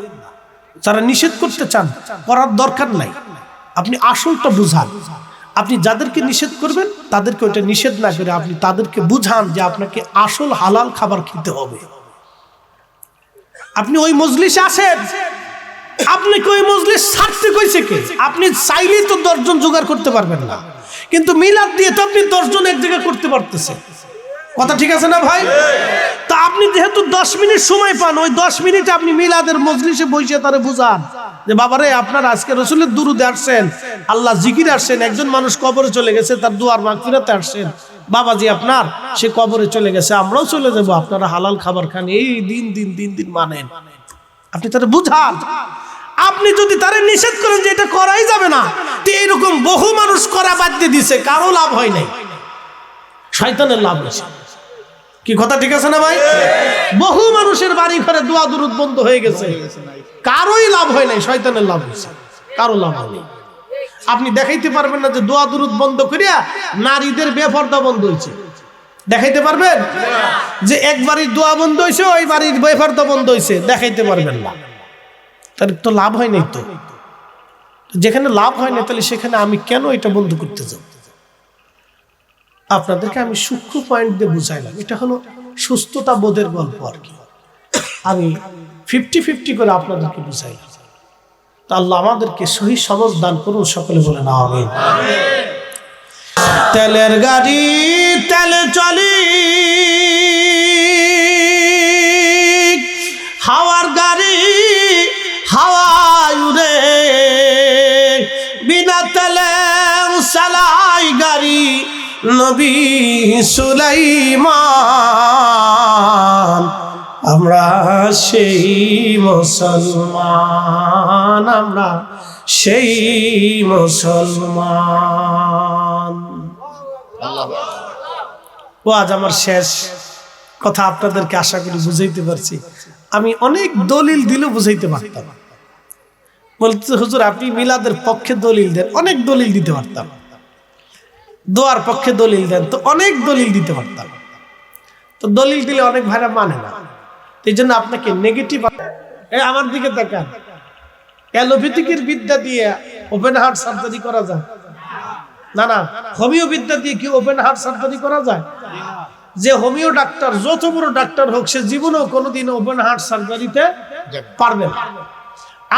যারা নিষেধ করতে চান, করার দরকার নাই। আপনি আসলটা বুঝান। আপনি যাদেরকে নিষেধ করবেন তাদেরকে ওইটা নিষেধ না করে আপনি তাদেরকে বুঝান যে আপনাকে আসল হালাল খাবার খেতে হবে। আপনি ওই মজলিসে আসেন, আপনাকে ওই মজলিস ছাড়তে কইছে কে? আপনি চাইলেই তো 10 জন জোগাড় করতে পারবেন না, কিন্তু মিলাদ দিয়ে তো আপনি 10 জন এক জায়গায় করতে পারতেছেন। কথা ঠিক আছে না ভাই? তা আপনি যেহেতু 10 মিনিট সময় পান, ওই 10 মিনিটে আপনি মিলাদের মজলিসে বসে তারে বুঝান যে বাবারে আপনার আজকে রাসূলের দুরুদে আসছেন, আল্লাহ জিকির আসছেন, একজন মানুষ কবরে চলে গেছে, তার দুয়ার মাগফিরাতে আসছেন, বাবাজি আপনার সে কবরে চলে গেছে, আমরাও চলে যাব, আপনারা হালাল খাবার খান, এই দিন দিন দিন দিন মানেন। আপনি তারে বুঝান। আপনি যদি তারে নিষেধ করেন যে এটা করাই যাবে না, তো এইরকম বহু মানুষ করা বাদ দিয়ে দিছে, কারো লাভ হয় নাই, শয়তানের লাভ হয়েছে। কি কথা ঠিক আছে না ভাই? বহু মানুষের বাড়ি ঘরে দোয়া দুরুদ বন্ধ হয়ে গেছে, কারোই লাভ হয় নাই, শয়তানের লাভ হয়েছে, কারো লাভ হয়নি। আপনি দেখাইতে পারবেন না যে দোয়া দুরুদ বন্ধ করিয়া নারীদের বেপরদা বন্ধ হয়েছে? দেখাইতে পারবেন যে এক বাড়ির দোয়া বন্ধ হয়েছে, ওই বাড়ির বেপরদা বন্ধ হয়েছে? দেখাইতে পারবেন না। তার তো লাভ হয় নাই। তো যেখানে লাভ হয় না, তাহলে সেখানে আমি কেন এটা বন্ধ করতে যাব? আপনাদেরকে আমি সূক্ষ্ম পয়েন্ট দিয়ে বুঝাইলাম। এটা হলো সুস্থতা বোধের গল্প আর কি। আমি 50-50 করে আপনাদেরকে বুঝাইলাম। তা আল্লাহ আমাদেরকে সহি সবজ দান করুন, সকলে বলে না আমিন। তেলের গাড়ি তেলে চলি, হাওয়ার গাড়ি হাওয়ায় উড়ে, বিনা তেলে চালাই গাড়ি নবী সুলাইমান। আমরা সেই মুসলমান, আমরা সেই মুসলমান। ও আজ আমার শেষ কথা, আপনাদেরকে আশা করি বুঝাইতে পারছি। আমি অনেক দলিল দিলেও বুঝাইতে পারতাম। বলতে হুজুর আপনি মিলাদের পক্ষে দলিল দেন, অনেক দলিল দিতে পারতাম। দোয়ার পক্ষে দলিল দেন, তো অনেক দলিল দিতে পারতাম। তো দলিল দিলে অনেক ভাইরা মানে না, এই জন্য আপনাকে নেগেটিভ। আমার দিকে তাকান, অ্যালোপ্যাথিকের বিদ্যা দিয়ে ওপেন হার্ট সার্জারি করা যায়? না না, হোমিও বিদ্যা দিয়ে কি ওপেন হার্ট সার্জারি করা যায়? যে হোমিও ডাক্তার যত বড় ডাক্তার হোক সে জীবনেও কোনোদিন ওপেন হার্ট সার্জারিতে পারবে না।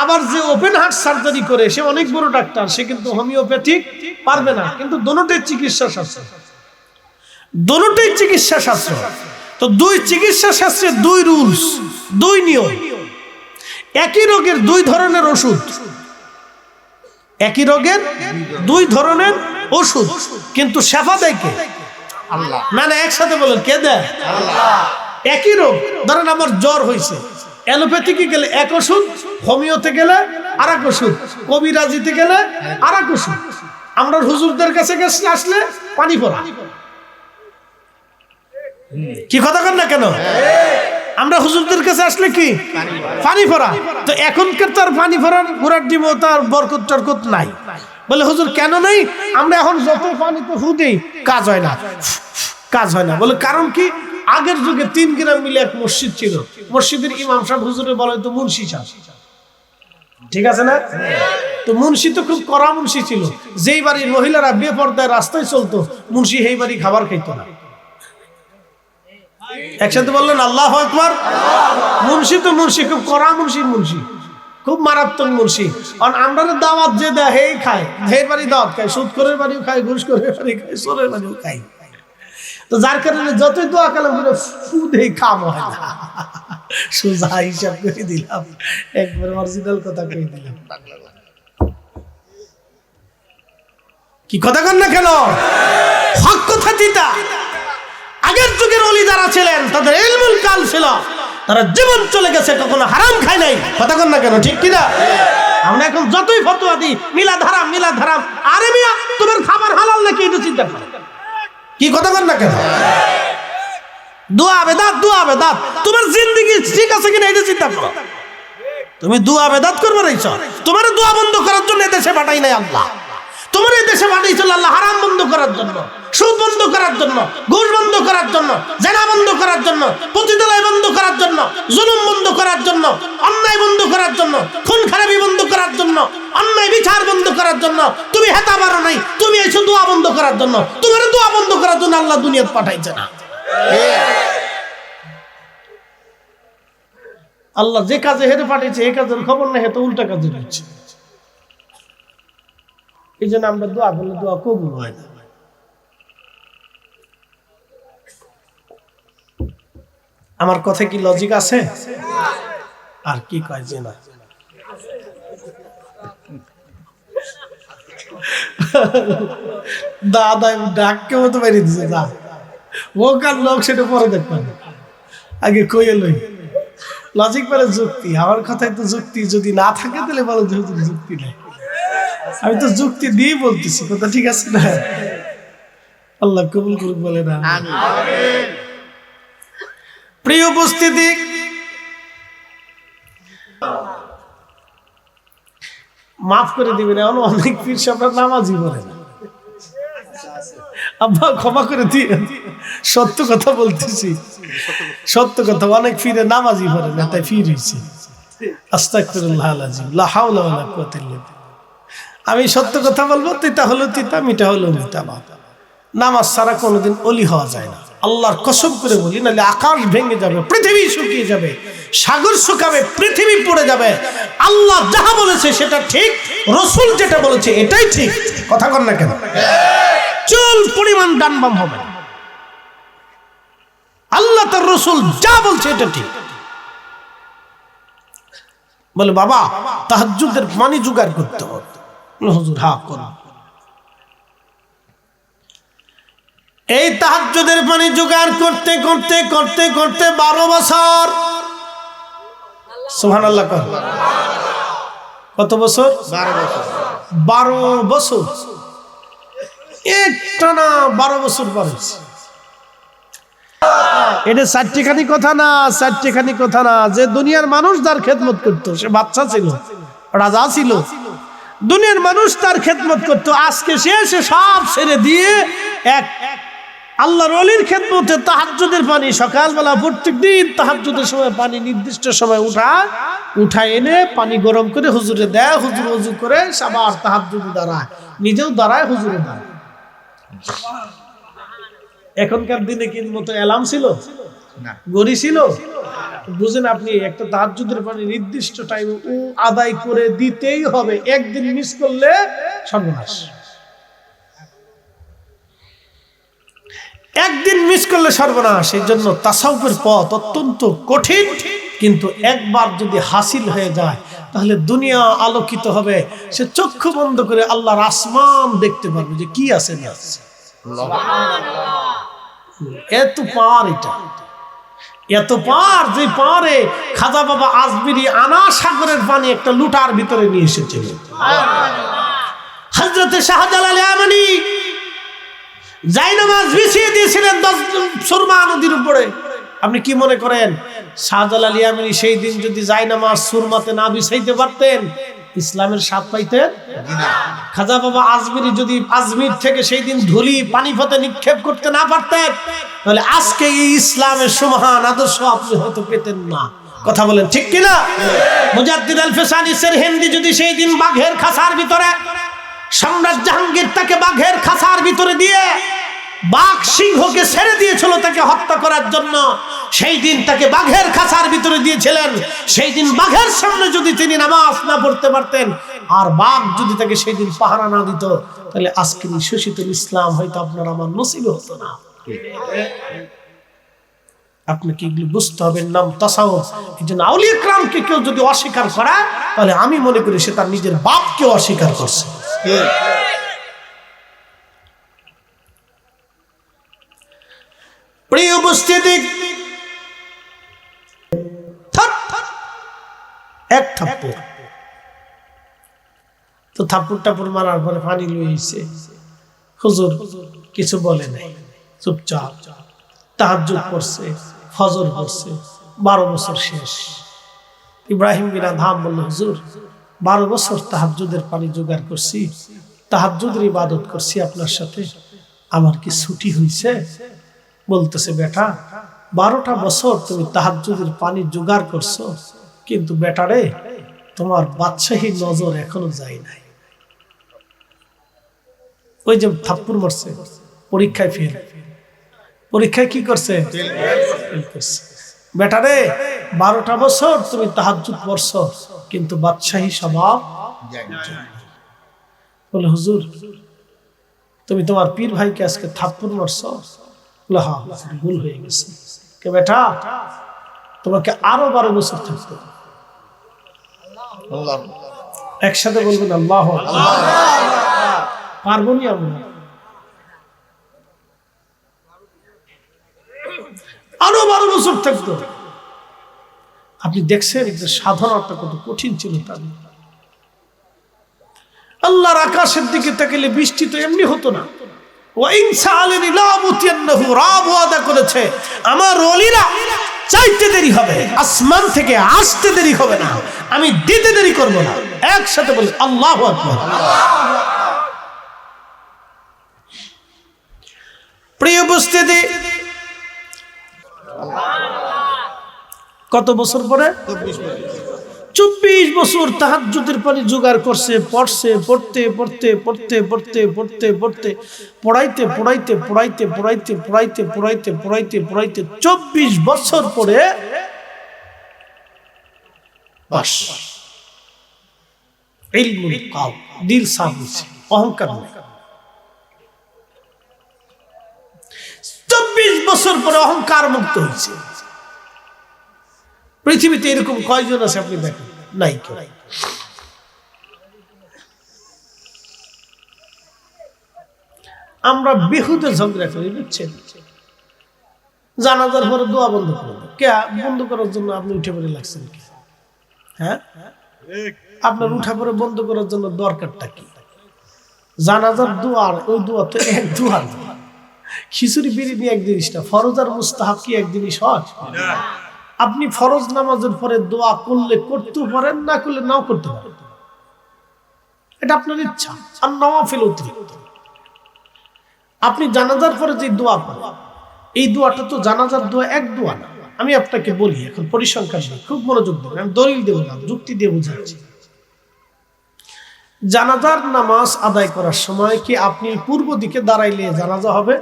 আবার যে ওপেন হার্ট সার্জারি করে সে অনেক বড় ডাক্তার, সে কিন্তু হোমিওপ্যাথিক পারবে না। কিন্তু দুটোই চিকিৎসা শাস্ত্র, দুটোই চিকিৎসা শাস্ত্র। তো দুই চিকিৎসা শাস্ত্রের দুই রুলস, দুই নিয়ম। একই রোগের দুই ধরনের ওষুধ, একই রোগের দুই ধরনের ওষুধ, কিন্তু শেফা দেয় কে? আল্লাহ। মানে একসাথে বলেন কে দেয়? আল্লাহ। একই রোগ, ধরেন আমার জ্বর হয়েছে, অ্যালোপ্যাথিকে গেলে এক ওষুধ, হোমিওতে গেলে আর এক ওষুধ, কবিরাজিতে গেলে আর এক ওষুধ। আমরা হুজুরদের কাছে আসলে পানি পড়া, কি কথা কর না কেন? আমরা হুজুরদের কাছে আসলে কি পানি পড়া। তো এখনকার তার পানি পড়ার ঘোড়ার ডিম তার বরকত টরকত নাই। বলে হুজুর কেন নাই? আমরা এখন যত পানিতে ফু দেই কাজ হয় না, কাজ হয় না। বলে কারণ কি? আগের যুগে 3 গ্রাম মিলে এক মসজিদ ছিল, মসজিদের ইমাম সাহেব হুজুরে বলে তো মুন্সি সাহেব, ঠিক আছে না? তো মুন্সি তো খুব কড়া মুন্সি ছিল। যেই বাড়ির মহিলারা বেপরদায় রাস্তায় চলতো, মুন্সি সেই বাড়ি খাবার খাইতো না। একসাথে বললেন আল্লাহু আকবার। মুন্সি তো মুন্সি, খুব কড়া মুন্সি, মুন্সি খুব মারাত্মক মুন্সি। আর আমরা দাওয়াত যে দেয় হেই খায়, হের বাড়ি দাওয়াত খায়, সুদ করে বাড়িও খায়, ঘুষ করে বাড়ি খায়, চোরের বাড়িও খায়। তো যার কারণে যতই দোয়া কালাম করে ফুদ এই কাম হয় না। সোজা হিসাব করে দিলাম, একবার অরিজিনাল কথা কই দিলাম। কি কথা কন না কেন? হক কথা দিতা। আগের যুগের ওলি যারা ছিলেন তাদের ইলমুল কাল ছিল, তারা জীবন চলে গেছে, কখনো হারাম খায় নাই। কথা কন না কেন? ঠিক কি না? আমরা এখন যতই ফতোয়া দিই মিলাদ হারাম, মিলাদ হারাম। আরে মিয়া, তোমার খাবার হালাল নাকি এটা চিন্তা করো। কি কথা কন না কেন? দুয়া বেদাত, দুয়া বেদাত। তোমার জিন্দেগি ঠিক আছে কিনা এটা চিন্তা করো। তুমি দুয়া বেদাত করবে রইছ, তোমার দোয়া বন্ধ করার জন্য এদেশে পাঠাই নাই আল্লাহ। তোমার এই দেশে পাঠিয়েছিল আল্লাহ হারাম বন্ধ করার জন্য, সুদ বন্ধ করার জন্য, ঘুষ বন্ধ করার জন্য, জেনা বন্ধ করার জন্য, পতিতালয় বন্ধ করার জন্য, জুলুম বন্ধ করার জন্য, অন্যায় বন্ধ করার জন্য, খুন খারাপি বন্ধ করার জন্য, অন্যায় বিচার বন্ধ করার জন্য। তুমি হেতা পারো নাই, তুমি এসে দোয়া বন্ধ করার জন্য। তোমার দোয়া বন্ধ করার জন্য আল্লাহ দুনিয়াতে পাঠাইছে না। আল্লাহ যে কাজে হেরে পাঠিয়েছে এই কাজের খবর নেই, হেতে উল্টা কাজে দিচ্ছে। এই জন্য আমরা দোয়া করলে দোয়া কবুল হয় না। আমার কথা কি লজিক আছে? আর কি কয় যে না? দাদা ডাককে মতো বেরিয়ে দিছে, দা ও কার লোক সেটা পরে দেখবেন, আগে কইয়ে লই। লজিক বলে যুক্তি, আমার কথায় তো যুক্তি যদি না থাকে তাহলে বলো যেহেতু যুক্তি নেই। আমি তো যুক্তি দিয়ে বলতেছি, কথা ঠিক আছে না? আল্লাহ কবুল করুক বলে না। প্রিয় উপস্থিতি, মাফ করে দিবেন, এখন অনেক পীর সাহেবরা নামাজি বলে না। আব্বা ক্ষমা করে দিয়ে সত্য কথা বলতেছি, সত্য কথা। অনেক ফিরে নামাজি পড়ে না, তাই ফির হয়েছে। আস্তাগফিরুল্লাহ আল-আযীম, লা হাওলা ওয়ালা কুওয়াতা ইল্লা বিল্লাহ। আমি সত্য কথা বলবো, তিতা হলো তিতা, মিঠা হলো মিঠা। নামাজ ছাড়া কোনোদিন ওলি হওয়া যায় না, আল্লাহর কসম করে বলি। নাহলে আকাশ ভেঙে যাবে, পৃথিবী শুকিয়ে যাবে, সাগর শুকাবে, পৃথিবী পড়ে যাবে। আল্লাহ যাহা বলেছে সেটা ঠিক, রাসূল যেটা বলেছে এটাই ঠিক। কথা কন না কেন? চুল পরিমাণ ডান বাম হবে না। আল্লাহ তার রাসূল যা বলছে এটা ঠিক। বলে বাবা তাহাজ্জুদের পানি জোগাড় করতে হবে। হুজুর হ্যাঁ করুন। এই তাহাজ্জুদের পানি জোগাড় করতে করতে করতে করতে 12 বছর। সুবহানাল্লাহ। কত বছর? 12 বছর। একটানা 12 বছর পড়েছে। এটা চারটিখানি কথা না, চারটিখানি কথা না। যে দুনিয়ার মানুষ তার খেদমত করতো, সে বাচ্চা ছিল, রাজা ছিল, দুনিয়ার মানুষ তার খেদমত করতো। আজকে সে সব ছেড়ে দিয়ে এক আল্লাহর ওলির খেদমতে তাহাজ্জুদের পানি সকালবেলা প্রত্যেকদিন তাহাজ্জুদের সময় পানি নির্দিষ্ট সময় উঠায় এনে পানি গরম করে হুজুরে দেয়। হুজুর ওযু করে আবার তাহাজ্জুদে দাঁড়ায়, নিজেও দাঁড়ায়, হুজুরে দাঁড়ায়। এখনকার দিনে কি মতো অ্যালার্ম ছিল না, ঘড়ি ছিল? বুঝেন আপনি একটা তাহাজ্জুদের পানি নির্দিষ্ট টাইমে আদায় করে দিতেই হবে, একদিন মিস করলে সর্বনাশ। একদিন মিস করলে সর্বনাশ। এই জন্য তাসাউফের পথ অত্যন্ত কঠিন, কিন্তু একবার যদি হাসিল হয়ে যায় তাহলে দুনিয়া আলোকিত হবে। সে চক্ষু বন্ধ করে আল্লাহর আসমান দেখতে পারবে যে কি আছে না আছে। এত পার, এটা এত পার যে পারে খাজা বাবা আজমিরি আনা সাগরের পানি একটা লুটার ভিতরে নিয়ে এসেছিল। হযরতে শাহজালাল ইয়ামানি জায়নামাজ বিছিয়ে দিয়েছিলেন 10 সুরমা নদীর উপরে। আপনি কি মনে করেন শাহজালাল ইয়ামানি সেই দিন যদি জায়নামাজ সুরমাতে না বিছাইতে পারতেন ইসলামের স্বাদ পাইতেন? খাজা বাবা আজমিরি যদি আজমির থেকে সেই দিন ধুলি পানিপথে নিক্ষেপ করতে না পারতেন তাহলে আজকে এই ইসলামের সুমহান আদর্শ আপনি হয়তো পেতেন না। কথা বলেন ঠিক কিনা? মুজাদ্দিদ আল ফিসানি সিরহিন্দি যদি সেই দিন বাঘের খাঁচার ভিতরে, সম্রাট জাহাঙ্গীর তাকে বাঘের খাঁচার ভিতরে দিয়ে বাঘ সিংহকে ছেড়ে দিয়েছিল তাকে হত্যা করার জন্য, সেই দিন তাকে বাঘের খাঁচার ভিতরে দিয়েছিলেন। সেই দিন বাঘের সামনে যদি তিনি নামাজ না পড়তে পারতেন আর বাঘ যদি তাকে সেই দিন পাহারা না দিত তাহলে আজকের শোষিত ইসলাম হয়তো আপনার আমার নসিব হতো না। আপনাকে এগুলো বুঝতে হবে, নাম তাসাউফ। এই জন্য আউলিয়া কিরামকে কেউ যদি অস্বীকার করে তাহলে আমি মনে করি সে তার নিজের বাপকে অস্বীকার করছে। প্রিয় উপস্থিতি, এক থাপ্পড় তো থাপ্পড় টাপ্পড় মারার পরে পানি লইছে, হুজুর কিছু বলে নাই, চুপচাপ তাহাজ্জুদ পড়ছে, ফজর পড়ছে। 12 বছর শেষ। ইব্রাহিম বিন আদহাম বলল, হুজুর 12 বছর তাহাজ্জুদের পানি জোগাড় করছি, তাহাজ্জুদের ইবাদত করছি আপনার সাথে, আমার কি ছুটি হইছে? বলতেছে, বেটা 12টা বছর তুমি তাহাজ্জুদের পানি জোগাড় করছো, কিন্তু বেটারে তোমার বাদশাহী নজর এখনো যায় নাই। ওই যে থাপ্পড় মারছে, পরীক্ষায় ফেল। পরীক্ষায় কি করছে? ফেল করছে। বেটারে 12টা বছর তুমি তাহাজ্জুদ পড়ছো, কিন্তু বাদশাহী স্বভাব। বলে, হুজুর তুমি তোমার পীর ভাইকে আজকে থাপ্পড় মারছো? বলে, হ্যাঁ ভুল হয়ে গেছে। কে বেটা, তোমাকে আরো 12 বছর থাকতে হবে। একসাথে বলবেন আল্লাহু আকবার। পারবো নি আমরা? আরো 12 বছর থাকতো। আপনি দেখছেন যে সাধনাটা কত কঠিন ছিল তার। আল্লাহর আকাশের দিকে তাকালে বৃষ্টি তো এমনি হতো না। করেছে আমার ওলিরা চাইতে দেরি হবে, আসমান থেকে আসতে দেরি হবে না, আমি দিতে দেরি করব না। একসাথে বলি আল্লাহু আকবার। প্রিয় উপস্থিতি, কত বছর পরে? 24 বছর তাহাজ্জুদের পানি জোগাড় করছে, পড়ছে, পড়তে পড়তে পড়তে পড়তে পড়তে পড়তে পড়াইতে পড়াইতে পড়াইতে পড়াইতে পড়াইতে পড়াইতে পড়াইতে পড়াইতে 24 বছর পরে বাস ইলমুল কাল, দিল সাফ হয়েছে, অহংকার নেই। 24 বছর পরে অহংকার মুক্ত হয়েছে। পৃথিবীতে এরকম কয়জন আছে আপনি দেখেন? নাই কেউ। আমরা বেহুদে ঝগড়া করি, বুঝছেন? জানাজার পরে দোয়া বন্ধ করে দেন। কে বন্ধ করার জন্য আপনি উঠে পড়ে লাগছেন কি? হ্যাঁ, আপনার উঠা পরে বন্ধ করার জন্য দরকারটা কি? জানাজার দোয়ার ওই দোয়া তো এক দোয়া না। খিচুড়ি বিরিয়ানি এক জিনিস না, ফরজ আর মুস্তাহাব কি এক জিনিস হয়? আপনি ফরজ নামাজের পরে দোয়া করলে করতে পারেন, না করলে নাও করতে পারেন, এটা আপনার ইচ্ছা। আর নওয়াফিল অতিরিক্ত। আপনি জানাজার পরে যে দোয়া করেন, এই দোয়াটা তো জানাজার দোয়া এক দোয়া না। আমি আপনাকে বলি, এখন পরিসংখ্যান নেই, খুব মনোযোগ দেবেন, আমি দলিল দেব না, যুক্তি দিয়ে বুঝাচ্ছি। জানাজার নামাজ আদায় করার সময় কি আপনি পূর্ব দিকে দাঁড়াইলে জানাজা হবে?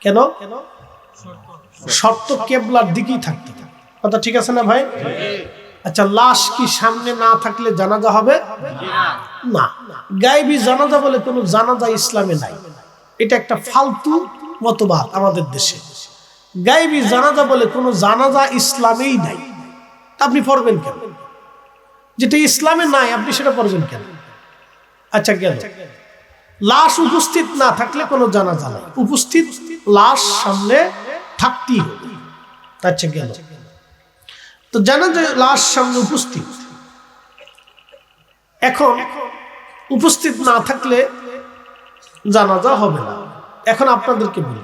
কেন? শর্ত কেবলার দিকেই থাকতে হবে। কথা ঠিক আছে না ভাই? আচ্ছা, লাশ কি সামনে না থাকলে জানাজা হবে না? গায়েবী জানাজা বলে কোনো জানাজা ইসলামে নাই। এটা একটা ফালতু মতবাদ আমাদের দেশে। গায়েবী জানাজা বলে কোনো জানাজা ইসলামেই নাই। আপনি পড়বেন কেন? যেটা ইসলামে নাই আপনি সেটা পড়বেন কেন? আচ্ছা, গেল লাশ উপস্থিত না থাকলে কোনো জানাজা নাই, উপস্থিত লাশ সামনে থাকতেই হবে। আচ্ছা, গেল তো জানাজা লাশ সামনে উপস্থিত, এখন উপস্থিত না থাকলে জানাজা হবে না। এখন আপনাদেরকে বলি,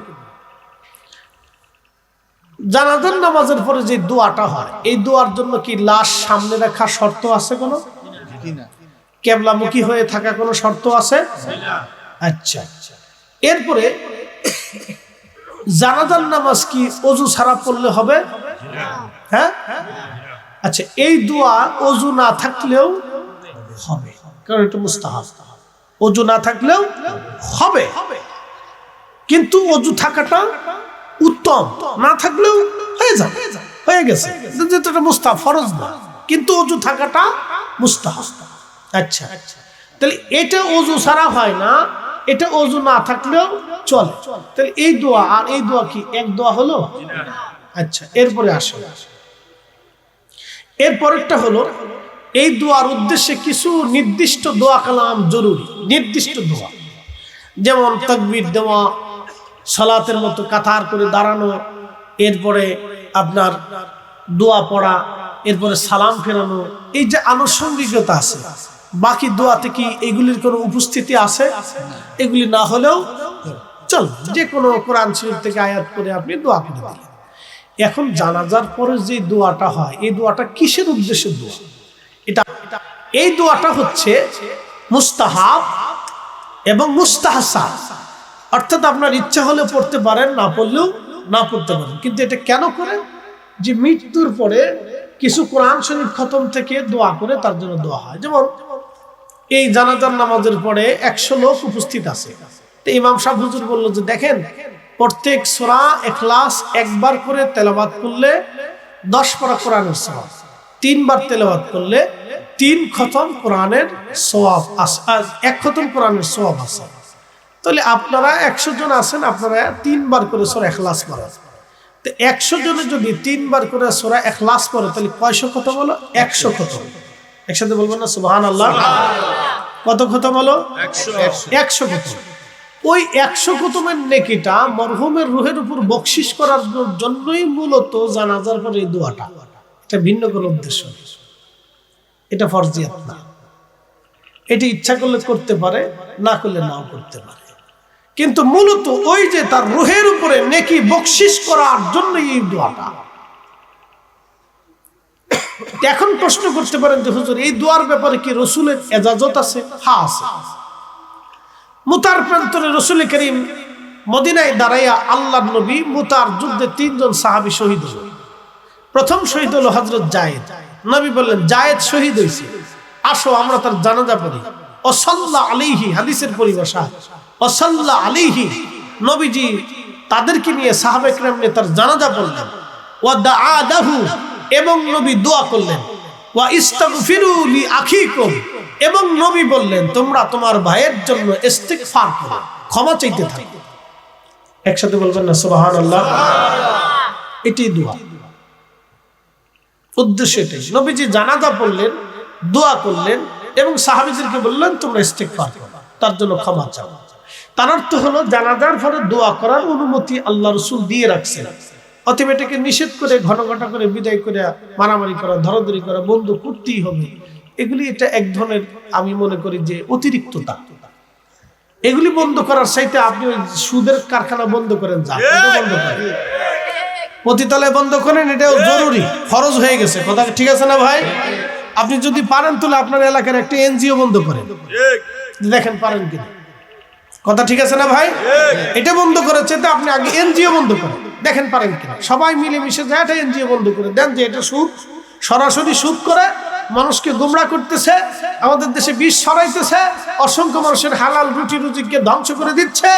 জানাজার নামাজের পরে যে দোয়াটা হয়, এই দোয়ার জন্য কি লাশ সামনে রাখা শর্ত আছে? কোনো কেবলামুখী হয়ে থাকা কোনো শর্ত আছে? আচ্ছা, এরপরে জানাজার নামাজ কি ওযু ছাড়া পড়লে হবে? হ্যাঁ, আচ্ছা, এই দোয়া ওযু না থাকলেও হবে, কারণ এটা মুস্তাহাব। ওযু না থাকলেও হবে, কিন্তু ওযু থাকাটা উত্তম, না থাকলেও হয়ে যাবে, হয়ে গেছে, যেটা মুস্তাহাব, ফরজ না, কিন্তু ওযু থাকাটা মুস্তাহাব। আচ্ছা, তাহলে এটা ওযু ছাড়া হয় না, এটা ওযু না থাকলেও চলে। তাহলে এই দোয়া আর এই দোয়া কি এক দোয়া হলো? আচ্ছা, এরপরে আসে, এরপরেরটা হলো এই দোয়ার উদ্দেশ্যে কিছু নির্দিষ্ট দোয়া কালাম জরুরি, নির্দিষ্ট দোয়া, যেমন তাকবীর দেওয়া, সালাতের মতো কাতার করে দাঁড়ানো, এরপরে আপনার দোয়া পড়া, এরপরে সালাম ফেরানো, এই যে আনুষঙ্গিকতা আছে। বাকি দোয়াতে কি এগুলির কোনো উপস্থিতি আছে? এগুলি না হলেও চল, যে কোনো কোরআন শরীফ থেকে আয়াত করে আপনি দোয়া করে দিলেন। এখন জানাজার পরে যে দোয়াটা হয়, এই দোয়াটা কিসের উদ্দেশ্যে দোয়া? এই দোয়াটা হচ্ছে মুস্তাহাব এবং মুস্তাহসান, অর্থাৎ আপনার ইচ্ছা হলে পড়তে পারেন, না পড়লেও না পড়তে পারেন। কিন্তু এটা কেন করে? যে মৃত্যুর পরে কিছু কোরআন শরীফ খতম থেকে দোয়া করে তার জন্য দোয়া হয়। যেমন এই জানাজার নামাজের পরে 100 লোক উপস্থিত আছে, তো ইমাম সাহেব হুজুর বলল যে দেখেন, প্রত্যেক সূরা ইখলাস একবার করে তেলাওয়াত করলে 10 পারা কোরআনের সওয়াব, 3 বার তেলাওয়াত করলে 3 খতম কোরআনের সওয়াব আছে, 1 খতম কোরআনের সওয়াব আছে। তাহলে আপনারা 100 জন আছেন, আপনারা 3 বার করে সূরা ইখলাস পড়েন। তো 100 জনে যদি 3 বার করে সূরা ইখলাস পড়ে, তাহলে কয়শো খতম হলো? 100 খতম। একসাথে বলবেন না সুবহানাল্লাহ? কত খতম হলো? 100 খতম। ওই 100 খতমের নেকিটা মরহুমের রূহের উপর বকশিশ করার জন্যই মূলত জানাজার পরে এই দোয়াটা। এটা ভিন্ন কোনো উদ্দেশ্য, এটা ফরজিয়াত না। এটি ইচ্ছা করলে করতে পারে, না করলে নাও করতে পারে, কিন্তু মূলত ওই যে তার রূহের উপরে নেকি বকশিশ করার জন্য এই দোয়াটা। এখন প্রশ্ন করতে পারেন যে হুজুর, এই দোয়ার ব্যাপারে কি রাসূলের ইজাজত আছে? হ্যাঁ, আছে। মুতার প্রান্তরে রাসূল করিম মদিনায় দাঁড়াইয়া আল্লাহর নবী মুতার যুদ্ধে 3 জন সাহাবী শহীদ হলো। প্রথম শহীদ হলো হযরত জায়েদ। নবী বললেন, জায়েদ শহীদ হয়েছে, আসো আমরা তার জানাজা পড়ি। ও সাল্লা আলাইহি, হাদিসের পরিভাষা, ও সাল্লা আলাইহি, নবীজি তাদেরকে নিয়ে সাহাবায়ে কেরাম নিয়ে তার জানাজা পড়লেন। ওয়া দাআ লাহু, এবং নবী দোয়া করলেন। ওয়া ইস্তাগফিরু লি আখিকুম, এবং নবী বললেন তোমরা তোমার ভাইয়ের জন্য ইস্তিগফার করো, ক্ষমা চাইতে থাকো। একসাথে বলবেন না সুবহানাল্লাহ? এটাই দোয়া, উদ্দেশ্য এটাই। নবীজি জানাজা পড়লেন, দোয়া করলেন এবং সাহাবীদেরকে বললেন তোমরা ইস্তিগফার করো, তার জন্য ক্ষমা চাও। তার অর্থ হলো জানাজার পরে দোয়া করার অনুমতি আল্লাহ রাসূল দিয়ে রাখছেন। অতএব এটাকে নিষেধ করে ঘন ঘটা করে বিদায় করে মারামারি করা, ধরাধরি করা বন্ধ করতেই হবে। এগুলি এটা এক ধরনের, আমি মনে করি যে অতিরিক্ততা। এগুলি বন্ধ করার চাইতে আপনি ওই সুদের কারখানা বন্ধ করেন, যা বন্ধ করেন, পতিতালয় বন্ধ করেন, এটাও জরুরি, ফরজ হয়ে গেছে। কথা ঠিক আছে না ভাই? আপনি যদি পারেন তাহলে আপনার এলাকার একটা এনজিও বন্ধ করেন, দেখেন পারেন কিনা। কথা ঠিক আছে না ভাই? এটা বন্ধ করেছে, তো আপনি আগে এনজিও বন্ধ করেন, দেখেন পারেন কিনা। সবাই মিলে মিশে যায় একটা এনজিও বন্ধ করে দেন, যে এটা সুদ, সরাসরি সুদ করে মানুষকে গুমরা করতেছে, আমাদের দেশে বিষ ছড়াইতেছে, অসংখ্য মানুষের হালাল রুটি রুজিকে ধ্বংস করে দিচ্ছে।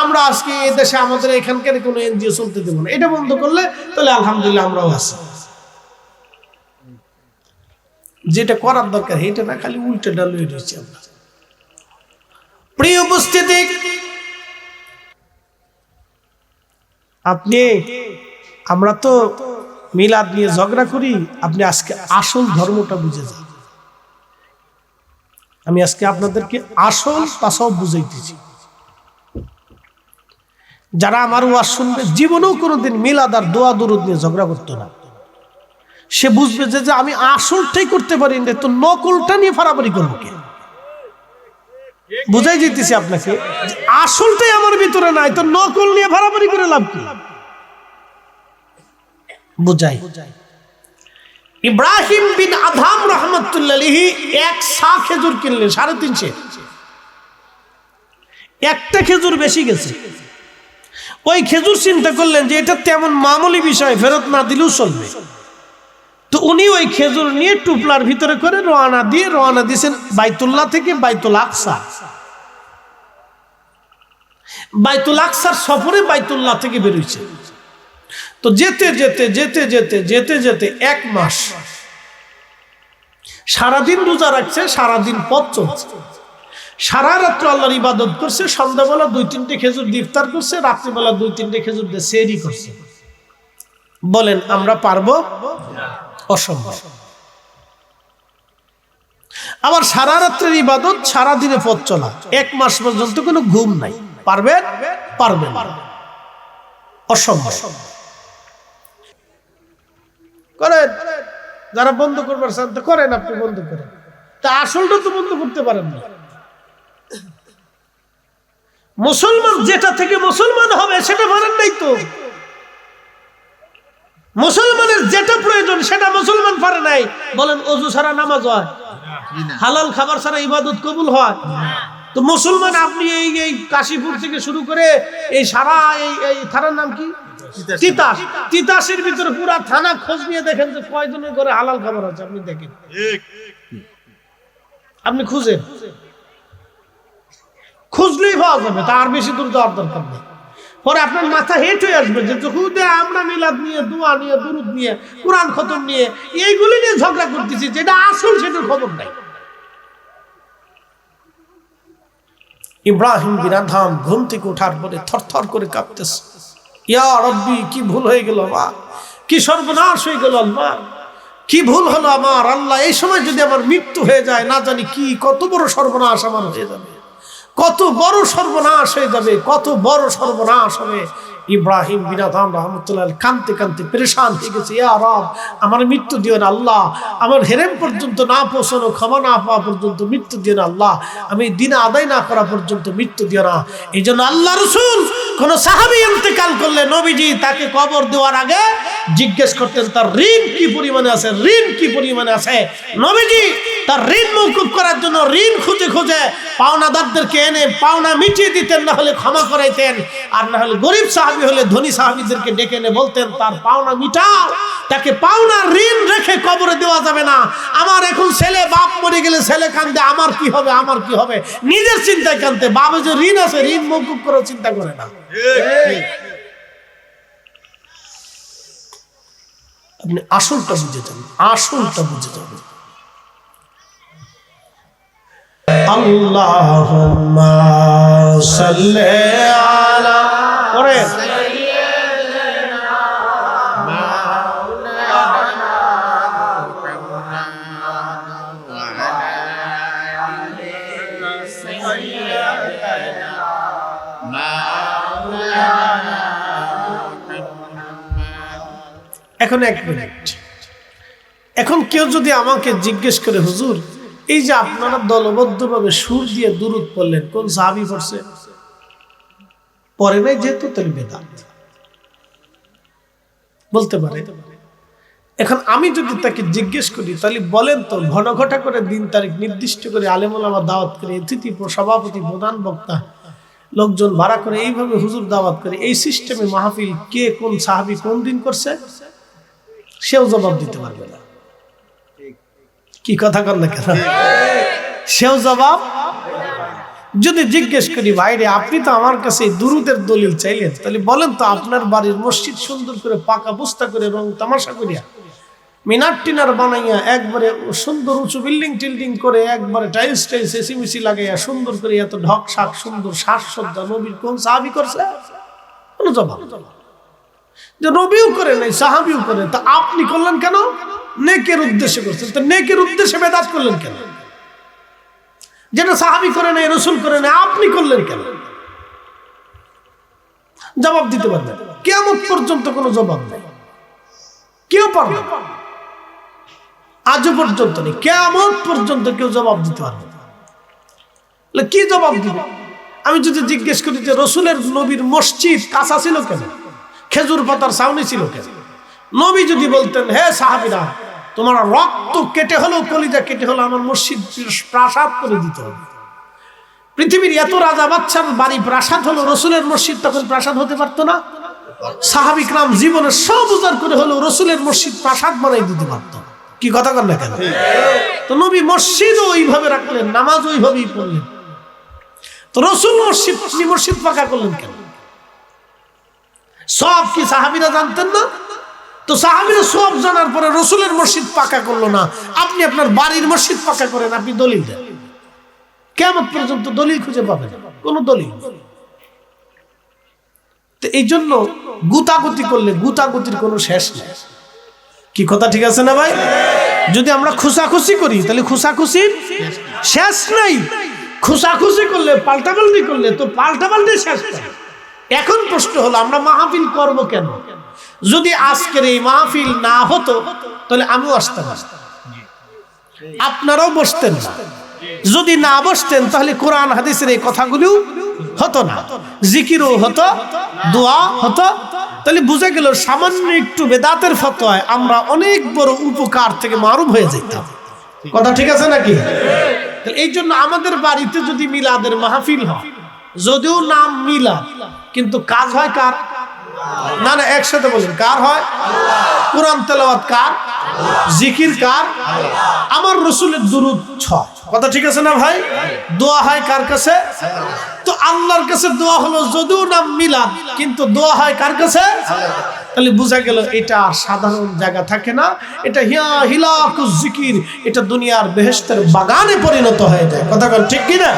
আমরা আজকে এই দেশে আমাদের এখানকার কোনো এনজিও চলতে দেব না। এটা বন্ধ করলে তাহলে আলহামদুলিল্লাহ আমরাও আছি। যেটা করার দরকার এটা না, খালি উল্টেটা লয়ে রয়েছি আমরা। প্রিয় উপস্থিতি, আমরা তো মিলাদ নিয়ে ঝগড়া করি, আপনি আজকে আসল ধর্মটা বুঝে যান। আমি আজকে আপনাদেরকে আসল তাসাউফ বুঝাইতেছি। যারা আমার ওয়াজ শুনবে, জীবনেও কোনোদিন মিলাদ আর দোয়া দরুদ নিয়ে ঝগড়া করতো না। সে বুঝবে যে আমি আসলটাই করতে পারি না, তো নকলটা নিয়ে ফারাফারি করবো কে? বুঝাই যেতেছি আপনাকে, আসলটাই আমার ভিতরে নাই, তো নকল নিয়ে ফারাফারি করে লাভ কি? বুঝাই। ইব্রাহিম বিন আদহাম রাহমাতুল্লাহ আলাইহি এক সা খেজুর কিনলেন 350। একটা খেজুর বেশি গেছে। ওই খেজুর চিন্তা করলেন যে এটা তেমন মামুলি বিষয়, ফেরত না দিলেও চলবে। তো উনি ওই খেজুর নিয়ে টুপলার ভিতরে করে রওনা দিয়েছেন বাইতুল্লাহ থেকে বাইতুল আকসা। বাইতুল আকসার সফরে বাইতুল্লাহ থেকে বেরোইছে। তো যেতে যেতে যেতে যেতে যেতে যেতে 1 মাস সারাদিন রোজা রাখছে, সারাদিন পথ চলছে, সারা রাত্র আল্লাহর ইবাদত করছে, সন্ধ্যাবেলা 2-3টে খেজুর দিয়ে ইফতার করছে, রাত্রিবেলা 2-3টে খেজুর দিয়ে সেহরি করছে। বলেন আমরা পারবো? অসম্ভব। আবার সারা রাত্রের ইবাদত, সারা দিনে পথ চলা, 1 মাস পর্যন্ত কোনো ঘুম নাই, পারবেন? পারবেন না, অসম্ভব। করেন, যারা বন্ধ করবার চান তো করেন, আপনি বন্ধ করেন, তা আসলটা তো বন্ধ করতে পারেন না। মুসলমান যেটা থেকে মুসলমান হবে সেটা পারেন নাই তো। মুসলমানের যেটা প্রয়োজন সেটা মুসলমান পারে নাই। বলেন ওযু ছাড়া নামাজ হয়? হালাল খাবার ছাড়া ইবাদত কবুল হয়? তো মুসলমান আপনি এই কাশীপুর থেকে শুরু করে এই সারা এই থানার নাম কি, তিতাসের ভিতরে পুরা থানা খোঁজ নিয়ে দেখেন যে কয়জনের ঘরে হালাল খাবার আছে। আপনি দেখেন, আপনি খুঁজেন, খুঁজলেই পাওয়া যাবে, তার বেশি দূর যাওয়ার দরকার নেই। পরে আপনার মাথা হেট হয়ে আসবে যে যখন আমরা মিলাদ নিয়ে, দোয়া নিয়ে, দুরুদ নিয়ে, কোরআন খতম নিয়ে, এইগুলি নিয়ে ঝগড়া করতেছি, যেটা আসল সেটার খবর নাই। ইব্রাহিম বিন আদহাম ঘুম থেকে ওঠার পরে থরথর করে কাঁপতেছে, ইয়া রব্বি, কি ভুল হয়ে গেল আমার, কি সর্বনাশ হয়ে গেল আল্লাহ, কি ভুল হলো আমার আল্লাহ। এই সময় যদি আমার মৃত্যু হয়ে যায়, না জানি কি কত বড় সর্বনাশ আমার হয়ে যাবে, কত বড় সর্বনাশ হয়ে যাবে, কত বড় সর্বনাশ হবে। ইব্রাহিম বিন আদহাম রাহমাতুল্লাহ কাঁদতে কাঁদতে পেরেশান হয়ে গেছে, ইয়া রব, আমার মৃত্যু দিও না আল্লাহ, আমার হেরেম পর্যন্ত না পৌঁছানো, ক্ষমা না পাওয়া পর্যন্ত মৃত্যু দিও না আল্লাহ, আমি দিন আদায় না করা পর্যন্ত মৃত্যু দিও না। এই জন্য আল্লাহ রাসূল কোন সাহাবী ইন্তেকাল করলে নবীজি তাকে কবর দেওয়ার আগে জিজ্ঞেস করতেন তার ঋণ কি পরিমাণে আছে, ঋণ কি পরিমাণে আছে। নবীজি তার ঋণ মওকুফ করার জন্য ঋণ খুঁজে খুঁজে পাওনাদারদেরকে এনে পাওনা মিটিয়ে দিতেন, না হলে ক্ষমা করাইতেন, আর না হলে গরিব সাহাবী হলে ধনী সাহাবীদেরকে ডেকে এনে বলতেন তার পাওনা মিটাও, তাকে পাওনা ঋণ রেখে কবরে দেওয়া যাবে না। আমার এখন ছেলে, বাপ মরে গেলে ছেলে কান্দে, আমার কি হবে, আমার কি হবে, নিজের চিন্তায় কান্দে, বাবা যে ঋণ আছে ঋণ মওকুফ করার চিন্তা করে না। আপনি আসলটা বুঝে যান, আসলটা বুঝে যাবেন। আল্লাহুম্মা সাল্লি আলা সাইয়্যিদিনা মাওলানা মুহাম্মাদ ওয়া আলা আলি সাইয়্যিদিনা মাওলানা মুহাম্মাদ। এখন 1 মিনিট, এখন কেউ যদি আমাকে জিজ্ঞেস করে, হুজুর এই যে আপনারা দলবদ্ধভাবে সুর দিয়ে দুরূদ পড়লেন, কোন সাহাবী পড়ছে? পড়ে নাই, যেহেতু তাহলে বেদাত বলতে পারে। এখন আমি যদি তাকে জিজ্ঞেস করি, তাহলে বলেন তো ঘন ঘটা করে দিন তারিখ নির্দিষ্ট করে আলেম ওলামা দাওয়াত করে, অতিথি সভাপতি প্রধান বক্তা লোকজন ভাড়া করে এইভাবে হুজুর দাওয়াত করে, এই সিস্টেমে মাহফিল কে কোন সাহাবী কোন দিন করছে সেও জবাব দিতে পারবে না। কি কথা কর না কেন? সেও জবাব। যদি জিজ্ঞেস করি ভাইরে আপনি তো আমার কাছে দুরুদের দলিল চাইলেন, তাহলে বলেন তো আপনার বাড়ির মসজিদ সুন্দর করে পাকা বস্তা করে রং তামাশা করিয়া মিনার টিনার বানাইয়া একবারে সুন্দর উঁচু বিল্ডিং টিল্ডিং করে একবারে টাইলস টাইলস এসিমিসি লাগাইয়া সুন্দর করে এত ঢক শাক সুন্দর সাজসজ্জা নবীর কোন সাহাবী করছে? কোন জবাব। যে নবীও করে নাই সাহাবীও করে, তা আপনি করলেন কেন? নেকের উদ্দেশ্যে করছেন, তো নেকের উদ্দেশ্যে বেদাত করলেন কেন? যেটা সাহাবী করে নাই রাসূল করে নাই আপনি করলেন কেন? জবাব দিতে পারবেন? কিয়ামত পর্যন্ত কোনো জবাব নেই, কেউ পারবে না, আজও পর্যন্ত নেই, কিয়ামত পর্যন্ত কেউ জবাব দিতে পারবে না। কি জবাব দিবে? আমি যদি জিজ্ঞেস করি যে রাসূলের নবীর মসজিদ কাঁচা ছিল কেন, খেজুর পাতার ছাউনি ছিল কেন, নবী যদি বলতেন হে সাহাবীরা তোমার রক্ত কেটে হলো কলিজা কেটে হলো আমার মসজিদ প্রাসাদ করে দিতে হবে। পৃথিবীর এত রাজা বাদশার বাড়ি প্রাসাদ হলো, রাসূলের মসজিদ তখন প্রাসাদ হতে পারতো না? সাহাবী کرام জীবনে সব উজাড় করে হলো রাসূলের মসজিদ প্রাসাদ বানাই দিতে পারতো। কি কথা কর না কেন? তো নবী মসজিদও ওইভাবে রাখলেন, নামাজ ওইভাবেই পড়লেন, তো রাসূল মসজিদ পাকা করলেন কেন? সব কি সাহাবীরা জানতেন না? তো সাহাবীরা সব জানার পরে রাসূলের মসজিদ পাকা করলো না, আপনি আপনার বাড়ির মসজিদ পাকা করেন, আপনি দলিল দেন। কিয়ামত পর্যন্ত দলিল খুঁজে পাবেন না, কোন দলিল। তো এই জন্য গুতাগুতি করলে গুতাগুতির কোনো শেষ নেই। কি কথা ঠিক আছে না ভাই? যদি আমরা খুশাখুশি করি তাহলে খুশাখুশির শেষ নাই। খুশাখুশি করলে পাল্টাপাল্টি করলে তো পাল্টাপাল্টি শেষ নাই। এখন প্রশ্ন হলো আমরা মাহফিল করব কেন? যদি আজকের এই মাহফিল না হতো তাহলে আমিও আসতাম না, আপনারাও বসতেন না। যদি না বসতেন তাহলে কোরআন হাদিসের এই কথাগুলো হতো না, জিকিরও হতো, দোয়া হতো। তাহলে বুঝা গেল সামান্য একটু বেদাতের ফতোয়ায় আমরা অনেক বড় উপকার থেকে মারুম হয়ে যেতাম। কথা ঠিক আছে নাকি? এই জন্য আমাদের বাড়িতে যদি মিলাদের মাহফিল হয়, যদিও নাম মিলাদ কিন্তু কাজ হয় কার? না না একসাথে বলেন, কার হয়? কোরআন তেলাওয়াত কার? জিকির কার? আমার রাসূলের দুরূদ 6। কথা ঠিক আছে না ভাই? দোয়া হয় কার কাছে? তো আল্লাহর কাছে দোয়া হলো, যদিও নাম মিলাদ কিন্তু দোয়া হয় কার কাছে? তাহলে বোঝা গেল এটা সাধারণ জায়গা থাকে না, এটা হিলাকুজ জিকির, এটা দুনিয়ার বেহেশতের বাগানে পরিণত হয়ে যায়। কথা বল ঠিক কি না?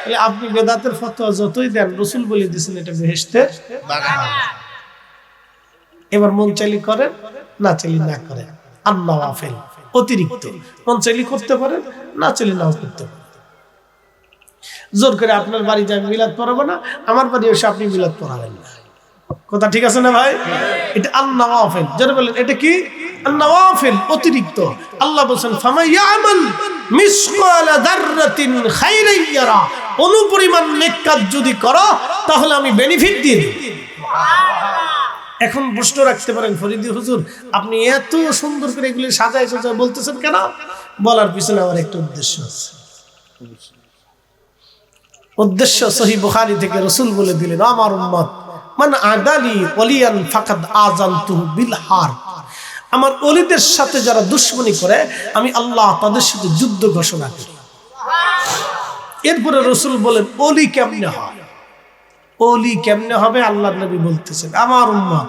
তাহলে আপনি বেদাতের ফতোয়া যতই দেন, রাসূল বলে দিয়েছেন এটা বেহেশতের বাগান। এবার মন চাইলে করেন, না চাইলে না করেন। আন-নওয়াফিল অতিরিক্ত মন চাইলে করতে পারেন, না চাইলে নাও করতে পারেন। জোর করে আপনার বাড়ি যাই মিলাদ পড়াবো না, আমার বাড়ি এসে আপনি মিলাদ পড়াবেন না। কথা ঠিক আছে না ভাই? এটা আন-নওয়াফিল। যারা বলেন এটা কি আন-নওয়াফিল অতিরিক্ত। আল্লাহ বলেন ফামাইয়ামাল মিসকালা যাররাতিন খাইরান ইয়ারা, অনুপরিমাণ নেক কাজ যদি করো তাহলে আমি বেনিফিট দিয়ে দেব। এখন প্রশ্ন রাখতে পারেন ফরিদি হুজুর আপনি এত সুন্দর করে এগুলি সাজায় সাজায় বলতেছেন কেন? বলার পিছনে আমার একটা উদ্দেশ্য আছে। উদ্দেশ্য সহিহ বুখারী থেকে রাসূল বলে দিলেন আমার উম্মত মান আদালি ওয়ালিয়ান ফাকাদ আযানতুহু বিল হারব, আমার ওলিদের সাথে যারা দুশমনি করে আমি আল্লাহ তাদের সাথে যুদ্ধ ঘোষণা করি। এরপরে রাসূল বলেন ওলি কেমনে হয়? ওলি কেমনে হবে? আল্লাহর নবী বলতেছেন আমার উম্মত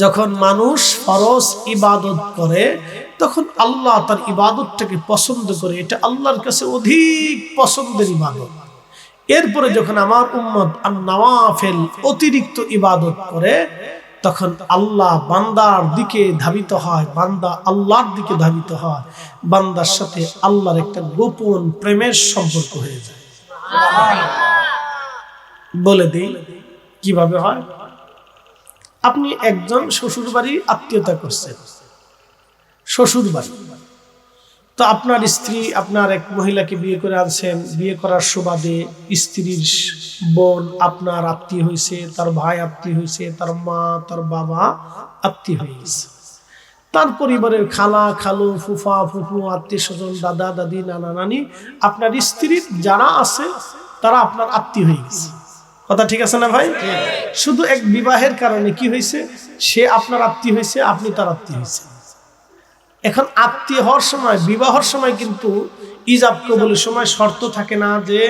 যখন মানুষ ফরজ ইবাদত করে তখন আল্লাহ তার ইবাদতটাকে পছন্দ করে, এটা আল্লাহর কাছে অধিক পছন্দের ইবাদত। এরপরে যখন আমার উম্মত আন-নওয়াফিল অতিরিক্ত ইবাদত করে তখন আল্লাহ বান্দার দিকে ধাবিত হয়, বান্দা আল্লাহর দিকে ধাবিত হয়, বান্দার সাথে আল্লাহর একটা গোপন প্রেমের সম্পর্ক হয়ে যায়। বলে দিই কিভাবে হয়। আপনি একজন শ্বশুর বাড়ি আত্মীয়তা করছেন, শ্বশুর বাড়ি তো আপনার স্ত্রী আপনার এক মহিলাকে বিয়ে করে আনছেন, বিয়ে করার সুবাদে স্ত্রীর বোন আপনার আত্মীয় হয়েছে, তার ভাই আত্মীয় হয়েছে, তার মা তার বাবা আত্মীয় হয়ে গেছে, তার পরিবারের খালা খালু ফুফা ফুফু আত্মীয় স্বজন দাদা দাদি নানা নানি আপনার স্ত্রীর যারা আছে তারা আপনার আত্মীয় হয়ে গেছে। কথা ঠিক আছে না ভাই? শুধু এক বিবাহের কারণে কি হয়েছে, সে আপনার আত্মীয় হয়েছে, আপনি তার আত্মীয় হয়েছে। এখন আত্মীয় হওয়ার সময়, বিবাহের সময় কিন্তু ইজাব কবুলের সময় শর্ত থাকে না যে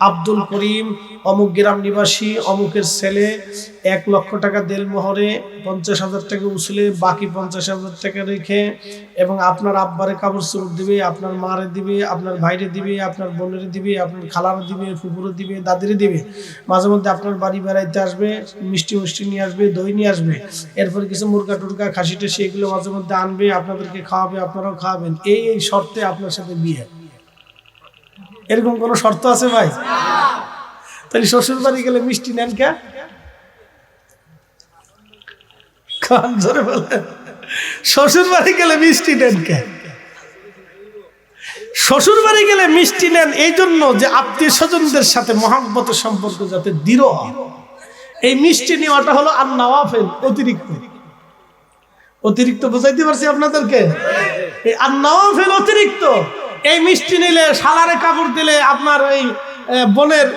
আব্দুল করিম অমুক গ্রাম নিবাসী অমুকের ছেলে 1 লক্ষ টাকা দেল মোহরে 50,000 টাকা উসলে বাকি 50,000 টাকা রেখে এবং আপনার আব্বারে কাপড় চোপড় দিবে, আপনার মারে দিবে, আপনার ভাইরে দিবে, আপনার বোনেরে দিবে, আপনার খালারে দিবে, ফুপুরে দিবে, দাদিরে দিবে, মাঝে মধ্যে আপনার বাড়ি বেড়াইতে আসবে, মিষ্টি মিষ্টি নিয়ে আসবে, দই নিয়ে আসবে, এরপরে কিছু মুরগা টুরগা খাসি টাসি এগুলো মাঝে মধ্যে আনবে, আপনাদেরকে খাওয়াবে, আপনারাও খাওয়াবেন। এই শর্তে আপনার সাথে বিয়ে। এরকম কোন শর্ত আছে ভাই? তাহলে শ্বশুর বাড়ি গেলে মিষ্টি নেন কে? শ্বশুর বাড়ি গেলে মিষ্টি নেন কে? শ্বশুর বাড়ি গেলে মিষ্টি নেন এই জন্য যে আত্মীয় স্বজনদের সাথে মহব্বতের সম্পর্ক যাতে দৃঢ় হয়। এই মিষ্টি নেওয়াটা হলো আর নওয়াফিল, অতিরিক্ত। অতিরিক্ত বুঝাইতে পারছি আপনাদেরকে? এই আর নওয়াফিল অতিরিক্ত। এই মিষ্টি নিলে, শালারে কাপড় দিলে, আপনার ওই বোনের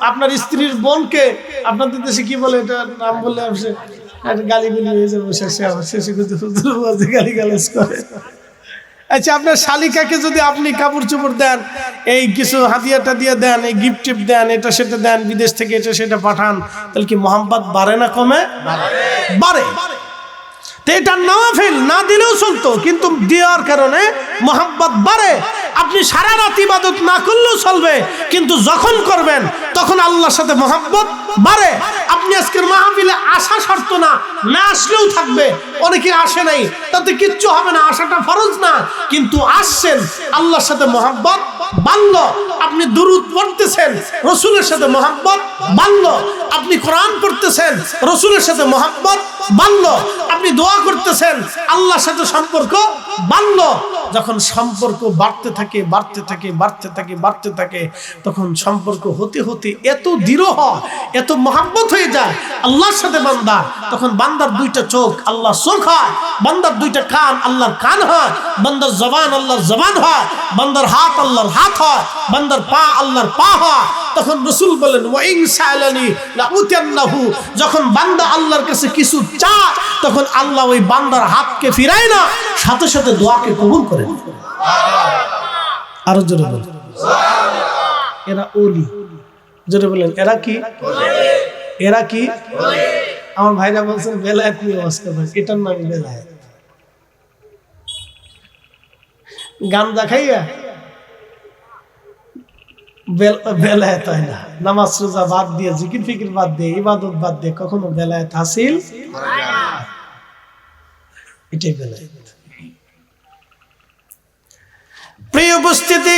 আপনার স্ত্রীর বোনকে আপনাদের দেশে কি বলে এটা নাম বললে গালিগুলি হয়ে যাবে, শেষে আবার শেষে কিন্তু গালি গালাজ করে। আচ্ছা, আপনার শালিকাকে যদি আপনি কাপড় চোপড় দেন, এই কিছু হাতিয়াটা দিয়ে দেন, এই গিফট টিপ দেন, এটা সেটা দেন, বিদেশ থেকে এটা সেটা পাঠান, তাহলে কি মোহাম্মত বাড়ে না কমে? বাড়ে। তো এটা নওয়াফিল, না দিলেও চলতো, কিন্তু দেওয়ার কারণে মোহাম্মত বাড়ে। আপনি সারা রাত ইবাদত না করলেও চলবে, কিন্তু যখন করবেন তখন আল্লাহর সাথে মোহাম্মত বাড়ে। আপনি আজকের মাহফিলে আসা শর্ত না, না আসলেও থাকবে। অনেকে আসে নাই, তাতে কিচ্ছু হবে না, আসাটা ফরজ না, কিন্তু আসছেন, আল্লাহর সাথে মোহাম্মত বাড়লো। আপনি দুরূদ পড়তেছেন, রাসূলের সাথে মোহাম্মত বাড়লো। আপনি কোরআন পড়তেছেন, রাসূলের সাথে মোহাম্মত বাড়লো। আপনি দোয়া করতেছেন, আল্লাহর সাথে সম্পর্ক বাড়লো। যখন সম্পর্ক বাড়তে থাকে, বাড়তে থাকে, বাড়তে থাকে, বাড়তে থাকে, তখন সম্পর্ক হতে হতে এত দৃঢ় হয়, এত মহব্বত হয়ে যায় আল্লাহর সাথে বান্দা। তখন বান্দার 2টা চোখ আল্লাহর চোখ হয়, বান্দার 2টা কান আল্লাহর কান হয়, বান্দার জবান আল্লাহর জবান হয়, বান্দার হাত আল্লাহর হাত হয়, বান্দার পা আল্লাহর পা হয়। তখন রাসূল বলেন, ওয়া ইন সাআলানি লাউতিয়ান্নাহু, যখন বান্দা আল্লাহর কাছে কিছু চায়, তখন আল্লাহ ওই বান্দার হাতকে ফিরায় না, সাথে সাথে দোয়াকে কবুল করে। আরো জোরে বলেন সুবহানাল্লাহ। এরা ওলি। জোরে বলেন, এরা কি? এরা কি? আমার ভাইরা বলছেন বেলায়েত নিয়ে ওয়াজ করবেন, এটার নাম বেলায়েত। গাঞ্জা খাইয়া বেলায়েত হয় না। নামাজ রোজা বাদ দিয়ে, জিকির ফিকির বাদ দিয়ে, ইবাদত বাদ দিয়ে কখনো বেলায়েত হাসিল হয় না। এটাই বেলায়েত। প্রিয় উপস্থিতি,